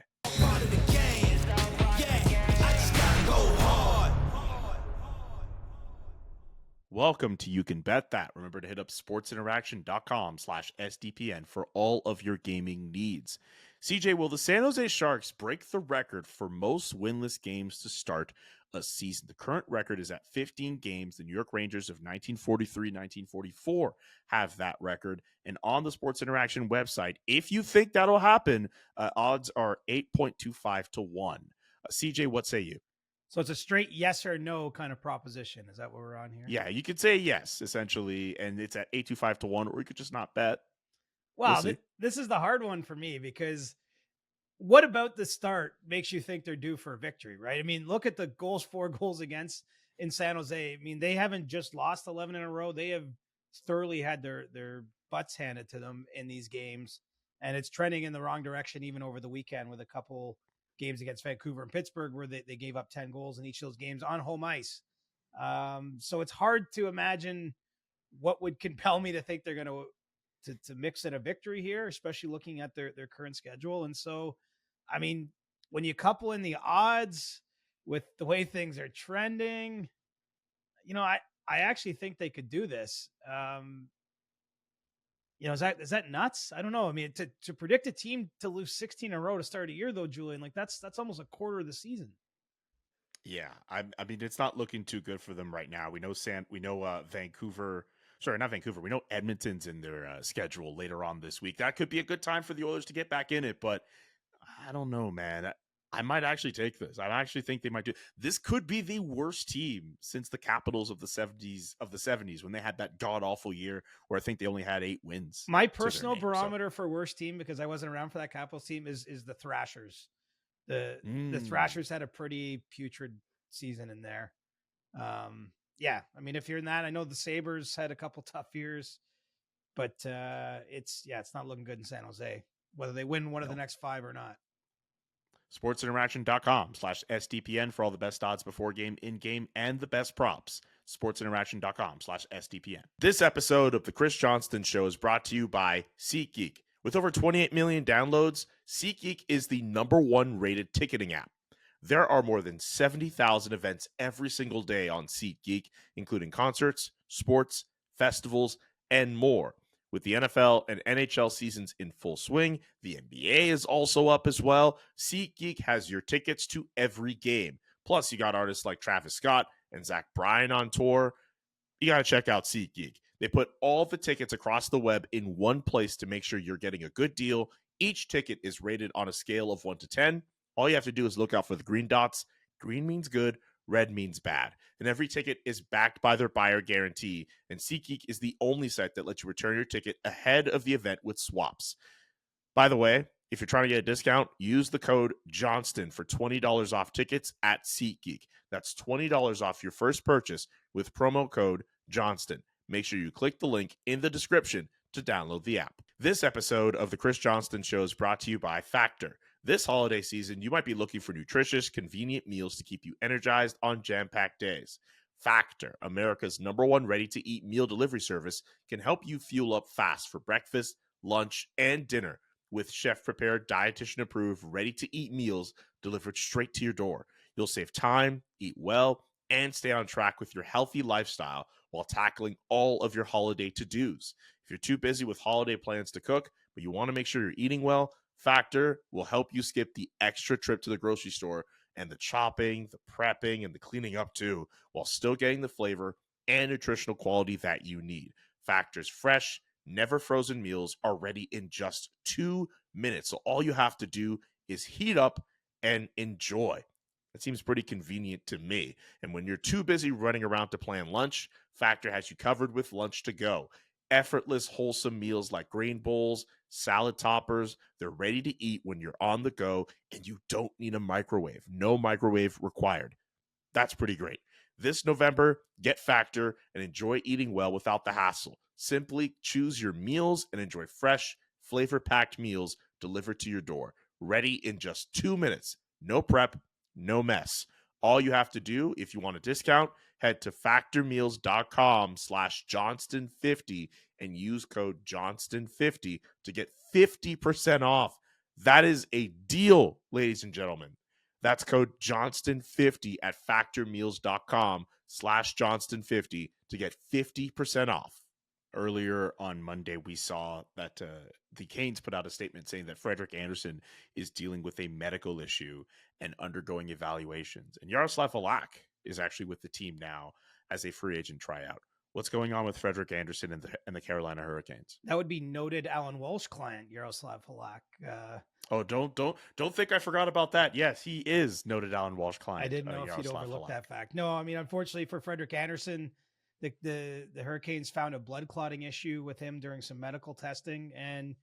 F: Welcome to You Can Bet That. Remember to hit up sportsinteraction.com/SDPN for all of your gaming needs. CJ, will the San Jose Sharks break the record for most winless games to start a season? The current record is at 15 games. The New York Rangers of 1943-1944 have that record. And on the Sports Interaction website, if you think that'll happen, odds are 8.25 to 1. CJ, what say you?
D: So it's a straight yes or no kind of proposition. Is that what we're on here?
F: Yeah, you could say yes, essentially, and it's at 8.25 to 1, or you could just not bet.
D: Wow, this is the hard one for me because what about the start makes you think they're due for a victory, right? I mean, look at the 4 goals against in San Jose. I mean, they haven't just lost 11 in a row. They have thoroughly had their butts handed to them in these games. And it's trending in the wrong direction even over the weekend with a couple games against Vancouver and Pittsburgh where they gave up 10 goals in each of those games on home ice. So it's hard to imagine what would compel me to think they're going to mix in a victory here, especially looking at their current schedule. And so, I mean, when you couple in the odds with the way things are trending, I actually think they could do this. Is that nuts? I don't know. I mean, to predict a team to lose 16 in a row to start a year though, Julian, like that's almost a quarter of the season.
F: Yeah. I mean, it's not looking too good for them right now. We know Vancouver. Sorry, not Vancouver. We know Edmonton's in their schedule later on this week. That could be a good time for the Oilers to get back in it, but I don't know, man. I might actually take this. I actually think they might do. This could be the worst team since the Capitals of the 70s when they had that god-awful year where I think they only had 8 wins.
D: My personal barometer for worst team, because I wasn't around for that Capitals team, is the Thrashers. The Thrashers had a pretty putrid season in there. Yeah, I mean, if you're in that, I know the Sabres had a couple tough years, but it's not looking good in San Jose, whether they win one of the next 5 or not.
F: SportsInteraction.com/SDPN for all the best odds before game, in game, and the best props. SportsInteraction.com/SDPN. This episode of the Chris Johnston Show is brought to you by SeatGeek. With over 28 million downloads, SeatGeek is the #1 rated ticketing app. There are more than 70,000 events every single day on SeatGeek, including concerts, sports, festivals, and more. With the NFL and NHL seasons in full swing, the NBA is also up as well. SeatGeek has your tickets to every game. Plus, you got artists like Travis Scott and Zach Bryan on tour. You got to check out SeatGeek. They put all the tickets across the web in one place to make sure you're getting a good deal. Each ticket is rated on a scale of 1 to 10. All you have to do is look out for the green dots. Green means good, red means bad. And every ticket is backed by their buyer guarantee. And SeatGeek is the only site that lets you return your ticket ahead of the event with swaps. By the way, if you're trying to get a discount, use the code Johnston for $20 off tickets at SeatGeek. That's $20 off your first purchase with promo code Johnston. Make sure you click the link in the description to download the app. This episode of the Chris Johnston Show is brought to you by Factor. This holiday season, you might be looking for nutritious, convenient meals to keep you energized on jam-packed days. Factor, America's #1 ready-to-eat meal delivery service, can help you fuel up fast for breakfast, lunch, and dinner with chef-prepared, dietitian-approved, ready-to-eat meals delivered straight to your door. You'll save time, eat well, and stay on track with your healthy lifestyle while tackling all of your holiday to-dos. If you're too busy with holiday plans to cook, but you want to make sure you're eating well, Factor will help you skip the extra trip to the grocery store and the chopping, the prepping, and the cleaning up too, while still getting the flavor and nutritional quality that you need. Factor's fresh, never frozen meals are ready in just 2 minutes. So all you have to do is heat up and enjoy. That seems pretty convenient to me. And when you're too busy running around to plan lunch, Factor has you covered with lunch to go. Effortless, wholesome meals like grain bowls, salad toppers. They're ready to eat when you're on the go, and you don't need a microwave. No microwave required. That's pretty great. This November, get Factor and enjoy eating well without the hassle. Simply choose your meals and enjoy fresh, flavor-packed meals delivered to your door. Ready in just 2 minutes. No prep, no mess. All you have to do, if you want a discount, head to factormeals.com/Johnston50 and use code Johnston50 to get 50% off. That is a deal, ladies and gentlemen. That's code Johnston50 at factormeals.com/Johnston50 to get 50% off. Earlier on Monday, we saw that the Canes put out a statement saying that Frederik Andersen is dealing with a medical issue and undergoing evaluations. And Jaroslav Halak is actually with the team now as a free agent tryout. What's going on with Frederik Andersen and the Carolina Hurricanes?
D: That would be noted Alan Walsh client Jaroslav Halak.
F: Don't think I forgot about that. Yes, he is noted Alan Walsh client.
D: I didn't know if you'd overlook that fact. No, I mean, unfortunately for Frederik Andersen, the Hurricanes found a blood clotting issue with him during some medical testing, and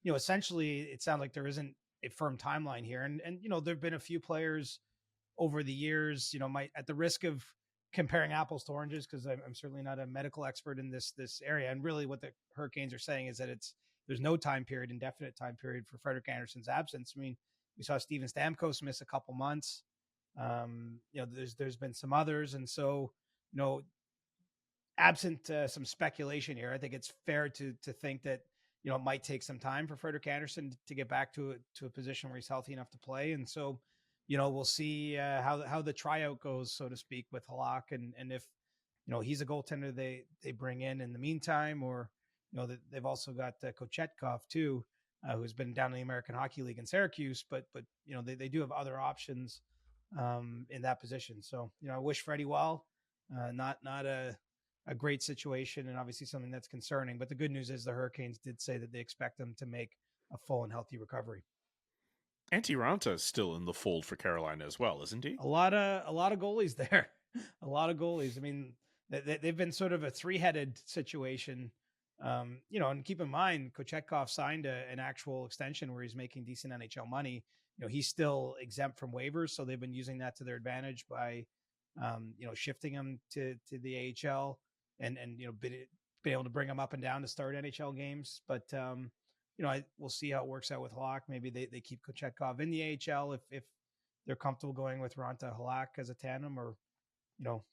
D: essentially it sounds like there isn't firm timeline here. And there've been a few players over the years, might, at the risk of comparing apples to oranges, because I'm certainly not a medical expert in this area. And really what the Hurricanes are saying is that there's no time period, indefinite time period for Frederik Andersen's absence. I mean, we saw Steven Stamkos miss a couple months. There's been some others. And so, absent some speculation here, I think it's fair to think that, it might take some time for Frederik Andersen to get back to a position where he's healthy enough to play. And so, we'll see how the tryout goes, so to speak, with Halak, and if, he's a goaltender they bring in the meantime, or, they've also got Kochetkov too, who's been down in the American Hockey League in Syracuse, but they do have other options in that position. So, I wish Freddie well. Not a great situation, and obviously something that's concerning. But the good news is the Hurricanes did say that they expect them to make a full and healthy recovery.
F: Antti Raanta is still in the fold for Carolina as well, isn't he?
D: A lot of goalies there. A lot of goalies. I mean, they've been sort of a three-headed situation. And keep in mind, Kochetkov signed an actual extension where he's making decent NHL money. He's still exempt from waivers, so they've been using that to their advantage by, shifting him to the AHL and been able to bring him up and down to start NHL games. But we'll see how it works out with Halak. Maybe they keep Kochetkov in the AHL if they're comfortable going with Raanta Halak as a tandem, or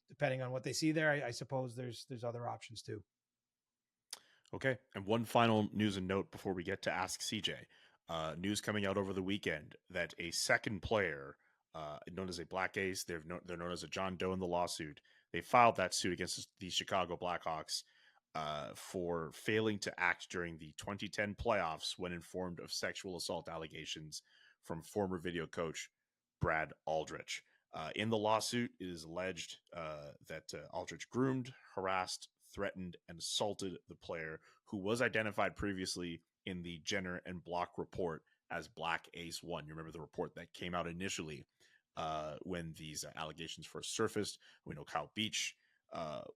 D: depending on what they see there. I suppose there's other options too.
F: Okay, and one final news and note before we get to Ask CJ. News coming out over the weekend that a second player, known as a Black Ace, they're known as a John Doe in the lawsuit. They filed that suit against the Chicago Blackhawks for failing to act during the 2010 playoffs when informed of sexual assault allegations from former video coach Brad Aldrich. In the lawsuit, it is alleged that Aldrich groomed, harassed, threatened, and assaulted the player, who was identified previously in the Jenner and Block report as Black Ace 1. You remember the report that came out initially when these allegations first surfaced. We know Kyle Beach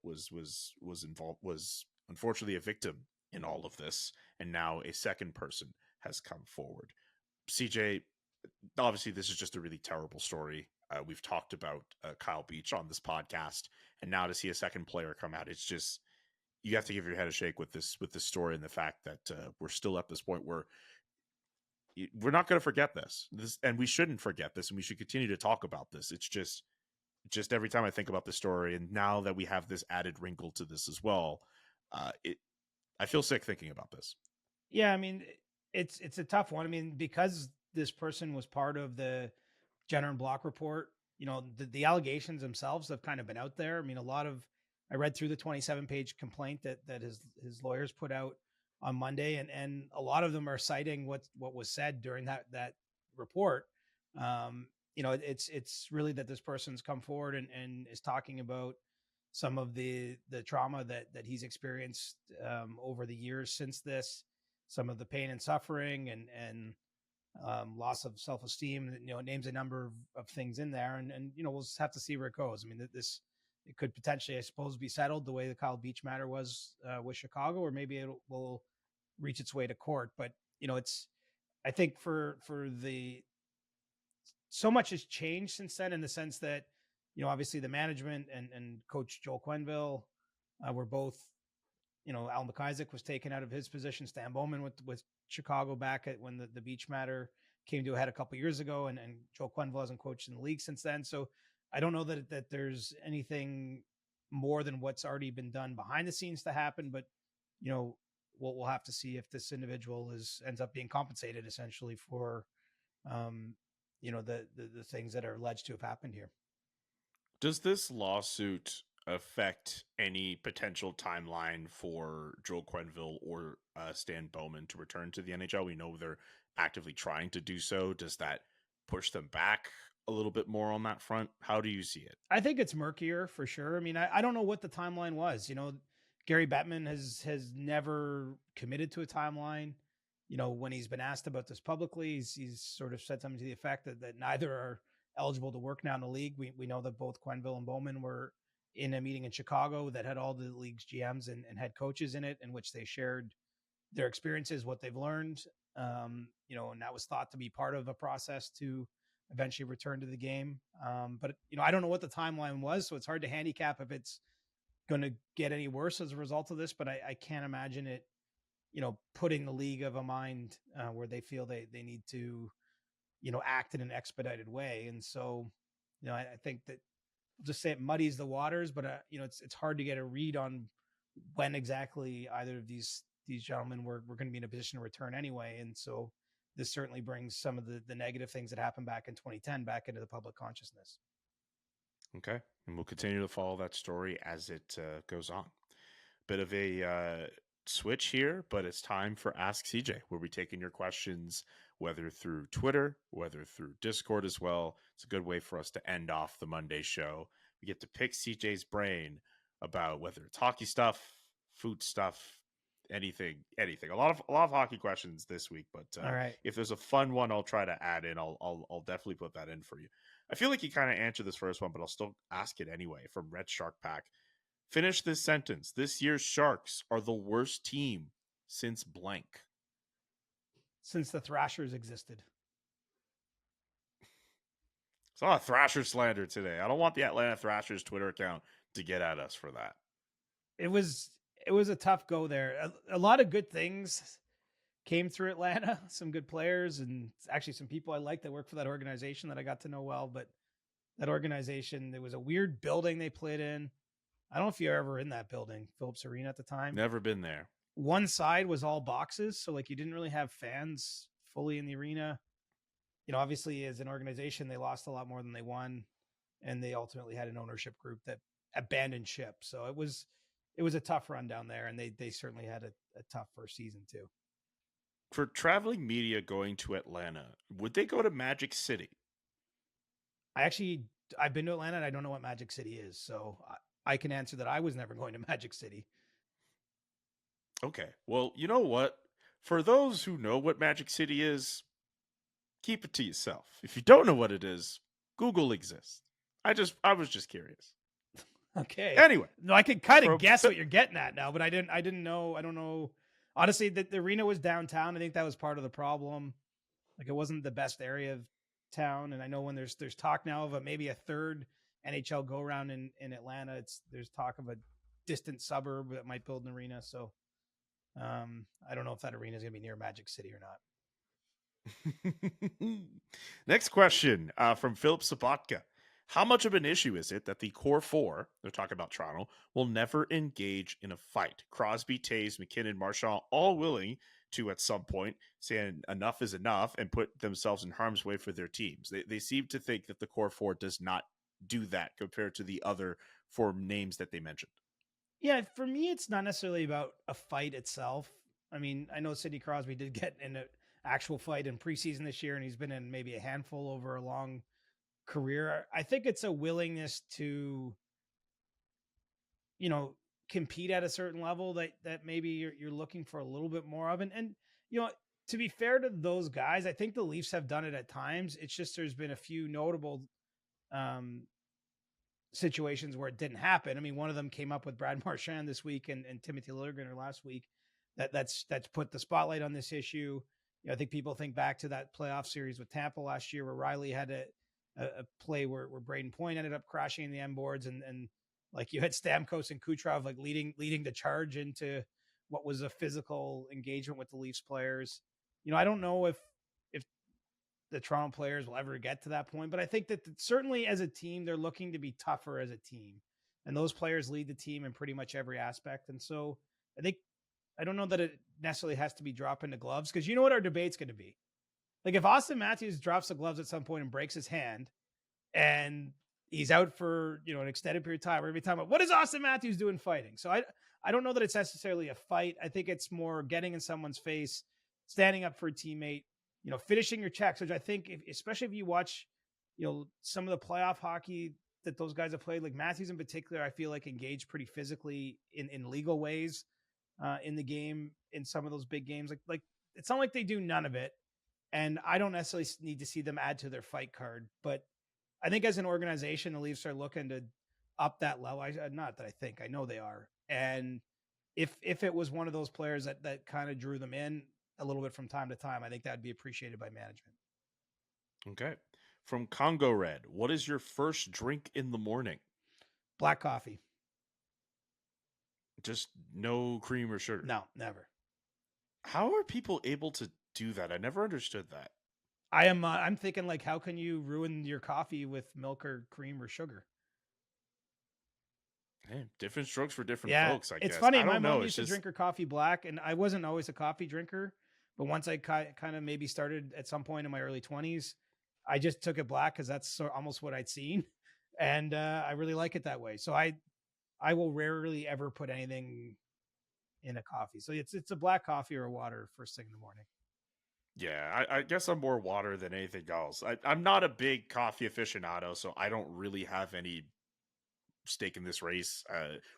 F: was involved, was unfortunately a victim in all of this, and now a second person has come forward. CJ, obviously this is just a really terrible story. We've talked about Kyle Beach on this podcast, and now to see a second player come out, it's just, you have to give your head a shake with this story, and the fact that we're still at this point where we're not going to forget this, and we shouldn't forget this, and we should continue to talk about this. It's just every time I think about the story, and now that we have this added wrinkle to this as well, I feel sick thinking about this.
D: Yeah, I mean, it's a tough one. I mean, because this person was part of the Jenner and Block report, the allegations themselves have kind of been out there. I mean, I read through the 27-page complaint that his lawyers put out on Monday, and a lot of them are citing what was said during that report. It's really that this person's come forward and is talking about some of the trauma that he's experienced over the years since this, some of the pain and suffering and loss of self-esteem. It names a number of things in there, and we'll just have to see where it goes. I mean, it could potentially, I suppose, be settled the way the Kyle Beach matter was with Chicago, or maybe it will reach its way to court. But I think for so much has changed since then, in the sense that obviously the management and Coach Joel Quenneville were both, Al McIsaac was taken out of his position, Stan Bowman with Chicago back at when the Beach matter came to a head a couple years ago, and Joel Quenneville hasn't coached in the league since then. So I don't know that there's anything more than what's already been done behind the scenes to happen, but we'll have to see if this individual ends up being compensated essentially for the things that are alleged to have happened here.
F: Does this lawsuit affect any potential timeline for Joel Quenneville or Stan Bowman to return to the NHL? We know they're actively trying to do so. Does that push them back a little bit more on that front? How do you see it?
D: I think it's murkier for sure. I mean, I don't know what the timeline was. Gary Bettman has never committed to a timeline. When he's been asked about this publicly, he's sort of said something to the effect that neither are eligible to work now in the league. We know that both Quenneville and Bowman were in a meeting in Chicago that had all the league's GMs and head coaches in it, in which they shared their experiences, what they've learned. And that was thought to be part of a process to eventually return to the game. But I don't know what the timeline was, so it's hard to handicap if it's going to get any worse as a result of this, but I can't imagine it, putting the league of a mind where they feel they need to, act in an expedited way. And so, I think that I'll just say it muddies the waters, but it's hard to get a read on when exactly either of these gentlemen were going to be in a position to return anyway. And so this certainly brings some of the negative things that happened back in 2010 back into the public consciousness.
F: Okay. And we'll continue to follow that story as it goes on. Bit of a switch here, but it's time for Ask CJ, where we take in your questions, whether through Twitter, whether through Discord as well. It's a good way for us to end off the Monday show. We get to pick CJ's brain about whether it's hockey stuff, food stuff, anything. A lot of hockey questions this week, but
D: all right.
F: If there's a fun one I'll try to add in, I'll definitely put that in for you. I feel like you kind of answered this first one, but I'll still ask it anyway. From Red Shark Pack, finish this sentence. This year's Sharks are the worst team since blank.
D: Since the Thrashers existed.
F: It's a lot of Thrasher slander today. I don't want the Atlanta Thrashers Twitter account to get at us for that.
D: It was a tough go there. A lot of good things came through Atlanta, some good players, and actually some people I like that work for that organization that I got to know well. But that organization, there was a weird building they played in. I don't know if you were ever in that building, Phillips Arena at the time.
F: Never been there.
D: One side was all boxes, so like you didn't really have fans fully in the arena. Obviously as an organization, they lost a lot more than they won, and they ultimately had an ownership group that abandoned ship. So it was a tough run down there, and they certainly had a tough first season too.
F: For traveling media going to Atlanta, would they go to Magic City?
D: I've been to Atlanta and I don't know what Magic City is. So I can answer that I was never going to Magic City.
F: Okay. Well, you know what? For those who know what Magic City is, keep it to yourself. If you don't know what it is, Google exists. I was just curious.
D: Okay.
F: Anyway.
D: No, I could kind of guess what you're getting at now, but I didn't know. I don't know. Honestly, the arena was downtown. I think that was part of the problem. Like it wasn't the best area of town. And I know when there's talk now of maybe a third NHL go around in Atlanta, there's talk of a distant suburb that might build an arena. So I don't know if that arena is going to be near Magic City or not.
F: Next question from Philip Sabatka. How much of an issue is it that the core four, they're talking about Toronto, will never engage in a fight? Crosby, Taves, McKinnon, Marchand, all willing to at some point say enough is enough and put themselves in harm's way for their teams. They seem to think that the core four does not do that compared to the other four names that they mentioned.
D: Yeah, for me, it's not necessarily about a fight itself. I mean, I know Sidney Crosby did get in an actual fight in preseason this year, and he's been in maybe a handful over a long career. I think it's a willingness to, compete at a certain level that maybe you're looking for a little bit more of. And to be fair to those guys, I think the Leafs have done it at times. It's just there's been a few notable situations where it didn't happen. I mean, one of them came up with Brad Marchand this week and Timothy Liljegren last week. That's put the spotlight on this issue. I think people think back to that playoff series with Tampa last year where Riley had a play where Braden Point ended up crashing in the end boards and like you had Stamkos and Kucherov like leading the charge into what was a physical engagement with the Leafs players. I don't know if the Toronto players will ever get to that point, but I think that certainly as a team, they're looking to be tougher as a team, and those players lead the team in pretty much every aspect. And so I don't know that it necessarily has to be dropping the gloves, because you know what our debate's going to be. Like if Austin Matthews drops the gloves at some point and breaks his hand and he's out for, an extended period of time, we're going to be talking about what is Austin Matthews doing fighting? So I don't know that it's necessarily a fight. I think it's more getting in someone's face, standing up for a teammate, finishing your checks, which I think, especially if you watch, some of the playoff hockey that those guys have played, like Matthews in particular, I feel like engaged pretty physically in legal ways in the game, in some of those big games. Like it's not like they do none of it. And I don't necessarily need to see them add to their fight card, but I think as an organization, the Leafs are looking to up that level. I know they are. And if it was one of those players that kind of drew them in, a little bit from time to time, I think that'd be appreciated by management.
F: Okay. From Congo Red, what is your first drink in the morning?
D: Black coffee.
F: Just no cream or sugar?
D: No, never.
F: How are people able to do that? I never understood that.
D: I'm thinking like, how can you ruin your coffee with milk or cream or sugar?
F: Hey, different strokes for different
D: Yeah,
F: folks, I guess.
D: it's funny.
F: I
D: My
F: don't know.
D: mom
F: It's
D: used to
F: just
D: drink her coffee black, and I wasn't always a coffee drinker. But once I kind of maybe started at some point in my early 20s, I just took it black because that's almost what I'd seen, and I really like it that way. So I will rarely ever put anything in a coffee. So it's a black coffee or a water first thing in the morning.
F: Yeah, I guess I'm more water than anything else. I'm not a big coffee aficionado, so I don't really have any stake in this race.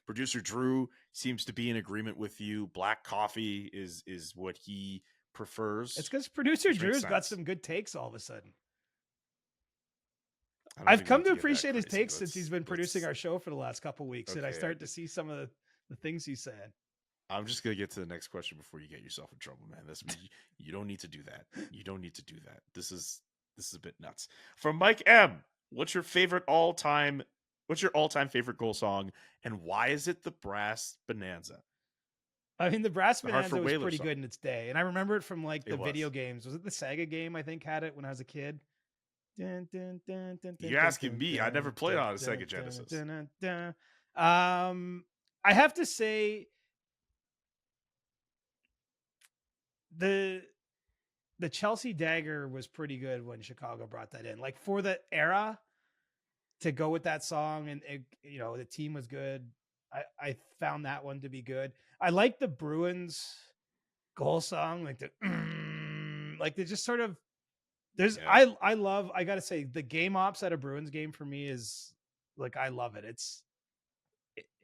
F: Producer Drew seems to be in agreement with you. Black coffee is what he prefers.
D: It's because producer
F: Which makes
D: Drew's got
F: sense.
D: some good takes all of a sudden.
F: I don't
D: I've
F: think we
D: come
F: need
D: to
F: get that
D: appreciate his
F: crazy.
D: takes since he's been
F: Let's-
D: producing our show for the last couple of weeks, and I
F: Okay,
D: start to see some of the things he's saying.
F: I'm just gonna get to the next question before you get yourself in trouble, man. You don't need to do that. You don't need to do that. This is a bit nuts. From Mike M, what's your all-time favorite goal song, and why is it the Brass Bonanza?
D: I mean, the Brass
F: The Hartford
D: Bonanza was
F: Whalers
D: pretty
F: song.
D: good in its day, and I remember it from like
F: It
D: the
F: was.
D: video games. Was it the Sega game? I think had it when I was a kid. Dun, dun, dun, dun,
F: You're
D: dun,
F: asking
D: dun,
F: me. I
D: dun,
F: never played
D: dun,
F: on a
D: dun,
F: Sega
D: dun,
F: Genesis.
D: dun, dun, dun. I have to say the Chelsea Dagger was pretty good when Chicago brought that in. Like for the era to go with that song, and the team was good. I found that one to be good. I like the Bruins goal song, like like they just sort of there's
F: Yeah.
D: I gotta say the game ops at a Bruins game for me is like I love it.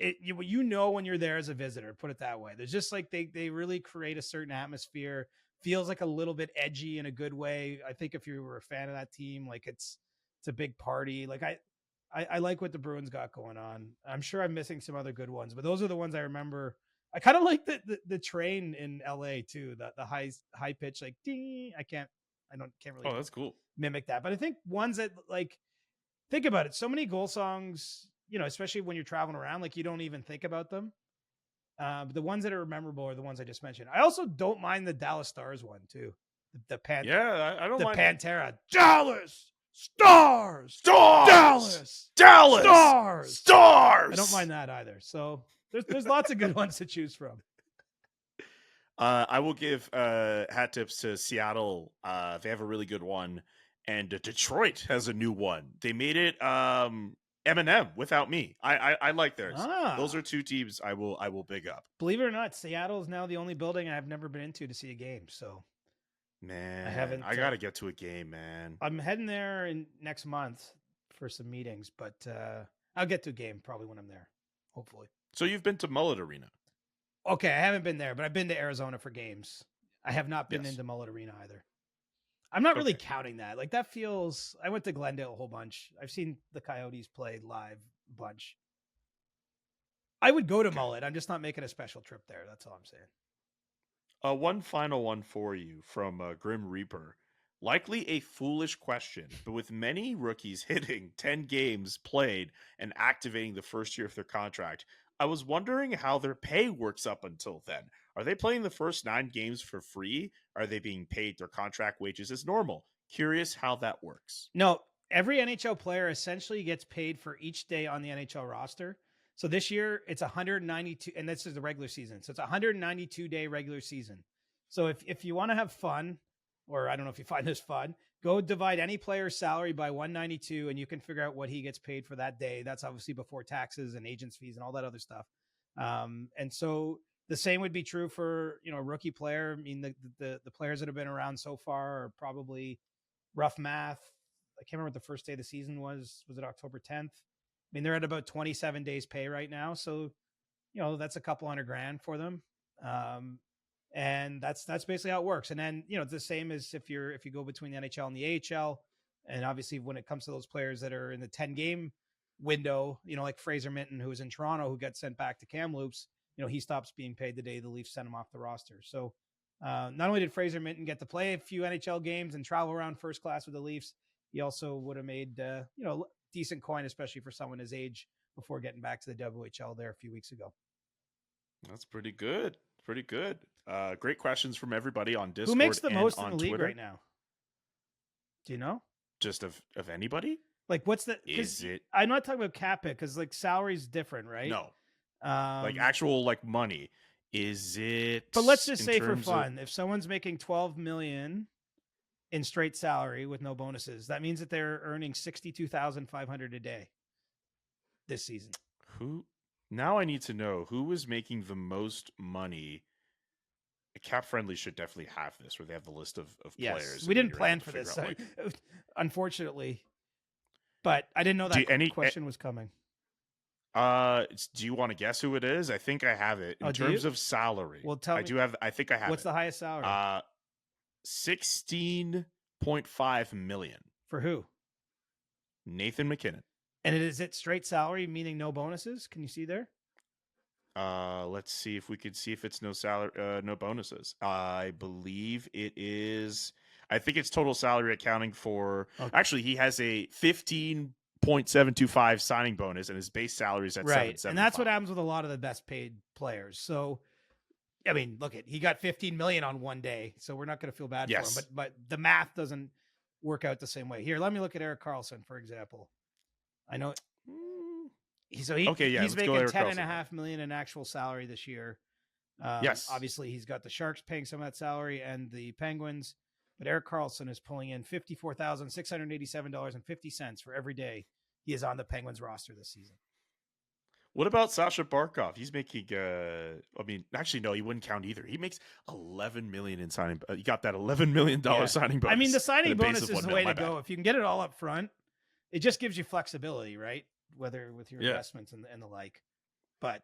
D: You know when you're there as a visitor, put it that way. There's just like they really create a certain atmosphere. Feels like a little bit edgy in a good way. I think if you were a fan of that team, like it's a big party. Like I like what the Bruins got going on. I'm sure I'm missing some other good ones, but those are the ones I remember. I kind of like the train in LA too. The high pitch like ding. Can't really
F: Oh, that's cool.
D: mimic that. But I think ones that like think about it. So many goal songs, especially when you're traveling around, like you don't even think about them. But the ones that are memorable are the ones I just mentioned. I also don't mind the Dallas Stars one too.
F: Yeah, I don't
D: the
F: mind.
D: Pantera. Dallas Stars.
F: Stars.
D: Dallas
F: Stars.
D: Stars. I don't mind that either. So there's lots of good ones to choose from.
F: I will give hat tips to Seattle. They have a really good one, and Detroit has a new one. They made it Eminem Without Me. I like theirs. Those are two teams I will big up.
D: Believe it or not, Seattle is now the only building I've never been into to see a game. So
F: man, I gotta get to a game, man.
D: I'm heading there next month for some meetings, but I'll get to a game probably when I'm there, hopefully.
F: So you've been to Mullet Arena?
D: Okay, I haven't been there, but I've been to Arizona for games. I have not been
F: Yes.
D: into Mullet Arena either. I'm not really
F: Okay.
D: counting that. Like that feels. I went to Glendale a whole bunch. I've seen the Coyotes play live a bunch. I would go to Mullet. I'm just not making a special trip there. That's all I'm saying.
F: One final one for you from Grim Reaper. Likely a foolish question, but with many rookies hitting 10 games played and activating the first year of their contract, I was wondering how their pay works up until then. Are they playing the first 9 games for free? Are they being paid their contract wages as normal? Curious how that works.
D: No, every NHL player essentially gets paid for each day on the NHL roster. So this year it's 192, and this is the regular season. So it's a 192-day regular season. So if you want to have fun, or I don't know if you find this fun, go divide any player's salary by 192 and you can figure out what he gets paid for that day. That's obviously before taxes and agents fees and all that other stuff. And so the same would be true for, a rookie player. I mean, the players that have been around so far are probably rough math. I can't remember what the first day of the season was. Was it October 10th? I mean, they're at about 27 days pay right now. So, that's a couple $100,000 for them. And that's basically how it works. And then, it's the same as if you go between the NHL and the AHL. And obviously when it comes to those players that are in the 10 game window, like Fraser Minton, who was in Toronto, who got sent back to Kamloops, he stops being paid the day the Leafs sent him off the roster. So Not only did Fraser Minton get to play a few NHL games and travel around first class with the Leafs, he also would have made, decent coin, especially for someone his age, before getting back to the WHL there a few weeks ago.
F: That's pretty good. Pretty good. Great questions from everybody on Discord.
D: Who makes the
F: and
D: most
F: on
D: in the league
F: Twitter.
D: right now? Do you know?
F: Just of anybody?
D: Like, what's the?
F: Is it?
D: I'm not talking about cap hit because like salary's different, right?
F: No. Like actual like money. Is it?
D: But let's just
F: in
D: say for
F: terms of-
D: fun, if someone's making $12 million in straight salary with no bonuses, that means that they're earning $62,500 a day this season.
F: Who? Now I need to know who was making the most money. Cap Friendly should definitely have this, where they have the list of players.
D: We
F: and
D: didn't
F: you're
D: plan
F: able to
D: for this,
F: figure out, like,
D: unfortunately. But I didn't know that question was coming.
F: do you want to guess who it is? I think I have it in terms of salary.
D: Well, tell me.
F: I do have. I think I have.
D: What's the highest salary?
F: 16.5 million
D: For who?
F: Nathan McKinnon.
D: And is it straight salary, meaning no bonuses? Can you see there?
F: Let's see if we could see if it's no salary, no bonuses. I believe it is. I think it's total salary accounting for. Okay. Actually, he has a 15.725 signing bonus, and his base salary is at $775.
D: And that's what happens with a lot of the best paid players. So, I mean, look he got $15 million on one day, so we're not going to feel bad for him. But the math doesn't work out the same way. Here, let me look at Erik Karlsson, for example. I know. He's making $10.5 million in actual salary this year.
F: Yes.
D: Obviously, he's got the Sharks paying some of that salary and the Penguins. But Erik Karlsson is pulling in $54,687.50 for every day he is on the Penguins roster this season.
F: What about Sasha Barkov? He's making. Actually, no, he wouldn't count either. He makes $11 million in signing. He got that $11 million signing bonus.
D: I mean, the signing bonus is the way to go. If you can get it all up front, it just gives you flexibility, right? Whether with your investments and the like. But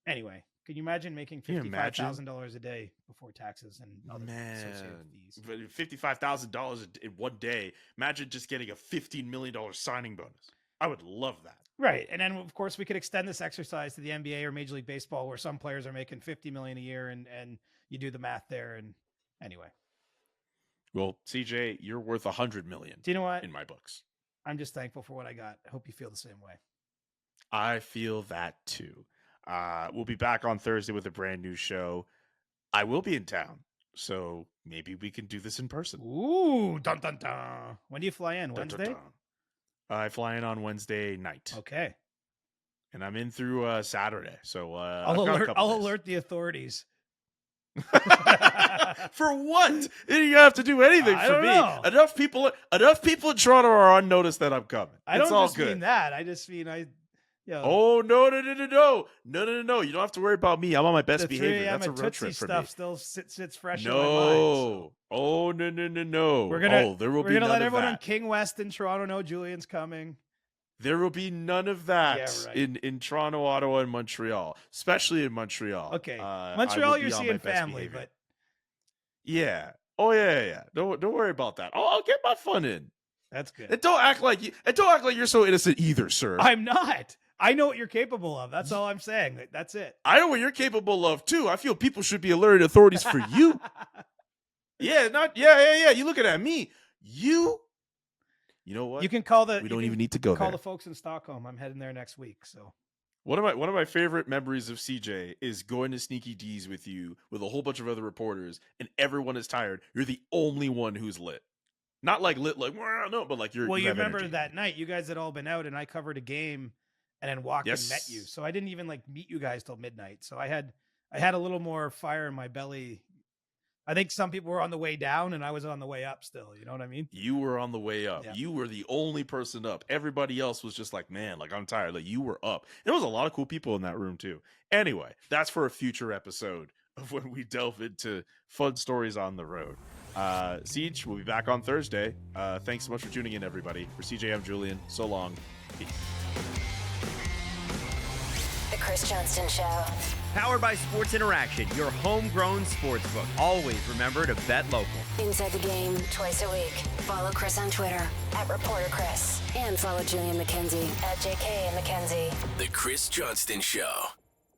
D: anyway, can you imagine making $55,000 a day before taxes and other associated fees?
F: $55,000 in one day. Imagine just getting a $15 million signing bonus. I would love that.
D: Right. And then, of course, we could extend this exercise to the NBA or Major League Baseball, where some players are making $50 million a year, and you do the math there. And anyway.
F: Well, CJ, you're worth $100 million.
D: Do you know what?
F: In my books.
D: I'm just thankful for what I got. I hope you feel the same way.
F: I feel that too. We'll be back on Thursday with a brand new show. I will be in town, so maybe we can do this in person.
D: Ooh, dun dun dun. When do you fly in? Wednesday?
F: Dun, dun, dun. I fly in on Wednesday night.
D: Okay.
F: And I'm in through Saturday, so
D: I'll alert the authorities.
F: For what? You don't have to do anything for me.
D: Know.
F: Enough people in Toronto are on notice that I'm coming.
D: I don't just mean that. I just mean
F: Oh no! You don't have to worry about me. I'm on my best behavior. That's a road
D: Tootsie
F: trip for
D: stuff
F: me.
D: Still sits fresh in my mind. So.
F: Oh no!
D: We're gonna let everyone
F: on
D: on King West in Toronto know Julian's coming.
F: There will be none of that in Toronto, Ottawa, and Montreal, especially in Montreal.
D: Okay, Montreal, you're seeing family, but
F: yeah. Oh yeah. Don't worry about that. I'll get my fun in.
D: That's good.
F: And don't act like you're so innocent either, sir.
D: I'm not. I know what you're capable of. That's all I'm saying. That's it.
F: I know what you're capable of too. I feel people should be alerting authorities for you. Yeah. You looking at me. You know what?
D: You can call
F: We don't even need to go there.
D: Call the folks in Stockholm. I'm heading there next week. So
F: one of my favorite memories of CJ is going to Sneaky D's with you with a whole bunch of other reporters, and everyone is tired. You're the only one who's lit. Not like lit, like no, but like you're.
D: Well, you remember
F: energy.
D: that night you guys had all been out, and I covered a game, and then walked and met you. So I didn't even meet you guys till midnight. So I had a little more fire in my belly. I think some people were on the way down, and I was on the way up still. You know what I mean?
F: You were on the way up.
D: Yeah.
F: You were the only person up. Everybody else was just like, man, I'm tired. You were up. There was a lot of cool people in that room too. Anyway, that's for a future episode of when we delve into fun stories on the road. Siege, we'll be back on Thursday. Thanks so much for tuning in, everybody. For CJ, I'm Julian. So long. Peace.
C: The Chris Johnston Show.
E: Powered by Sports Interaction, your homegrown sportsbook. Always remember to bet local.
C: Inside the game twice a week. Follow Chris on Twitter @ReporterChris. And follow Julian McKenzie @JK and McKenzie.
G: The Chris Johnston Show.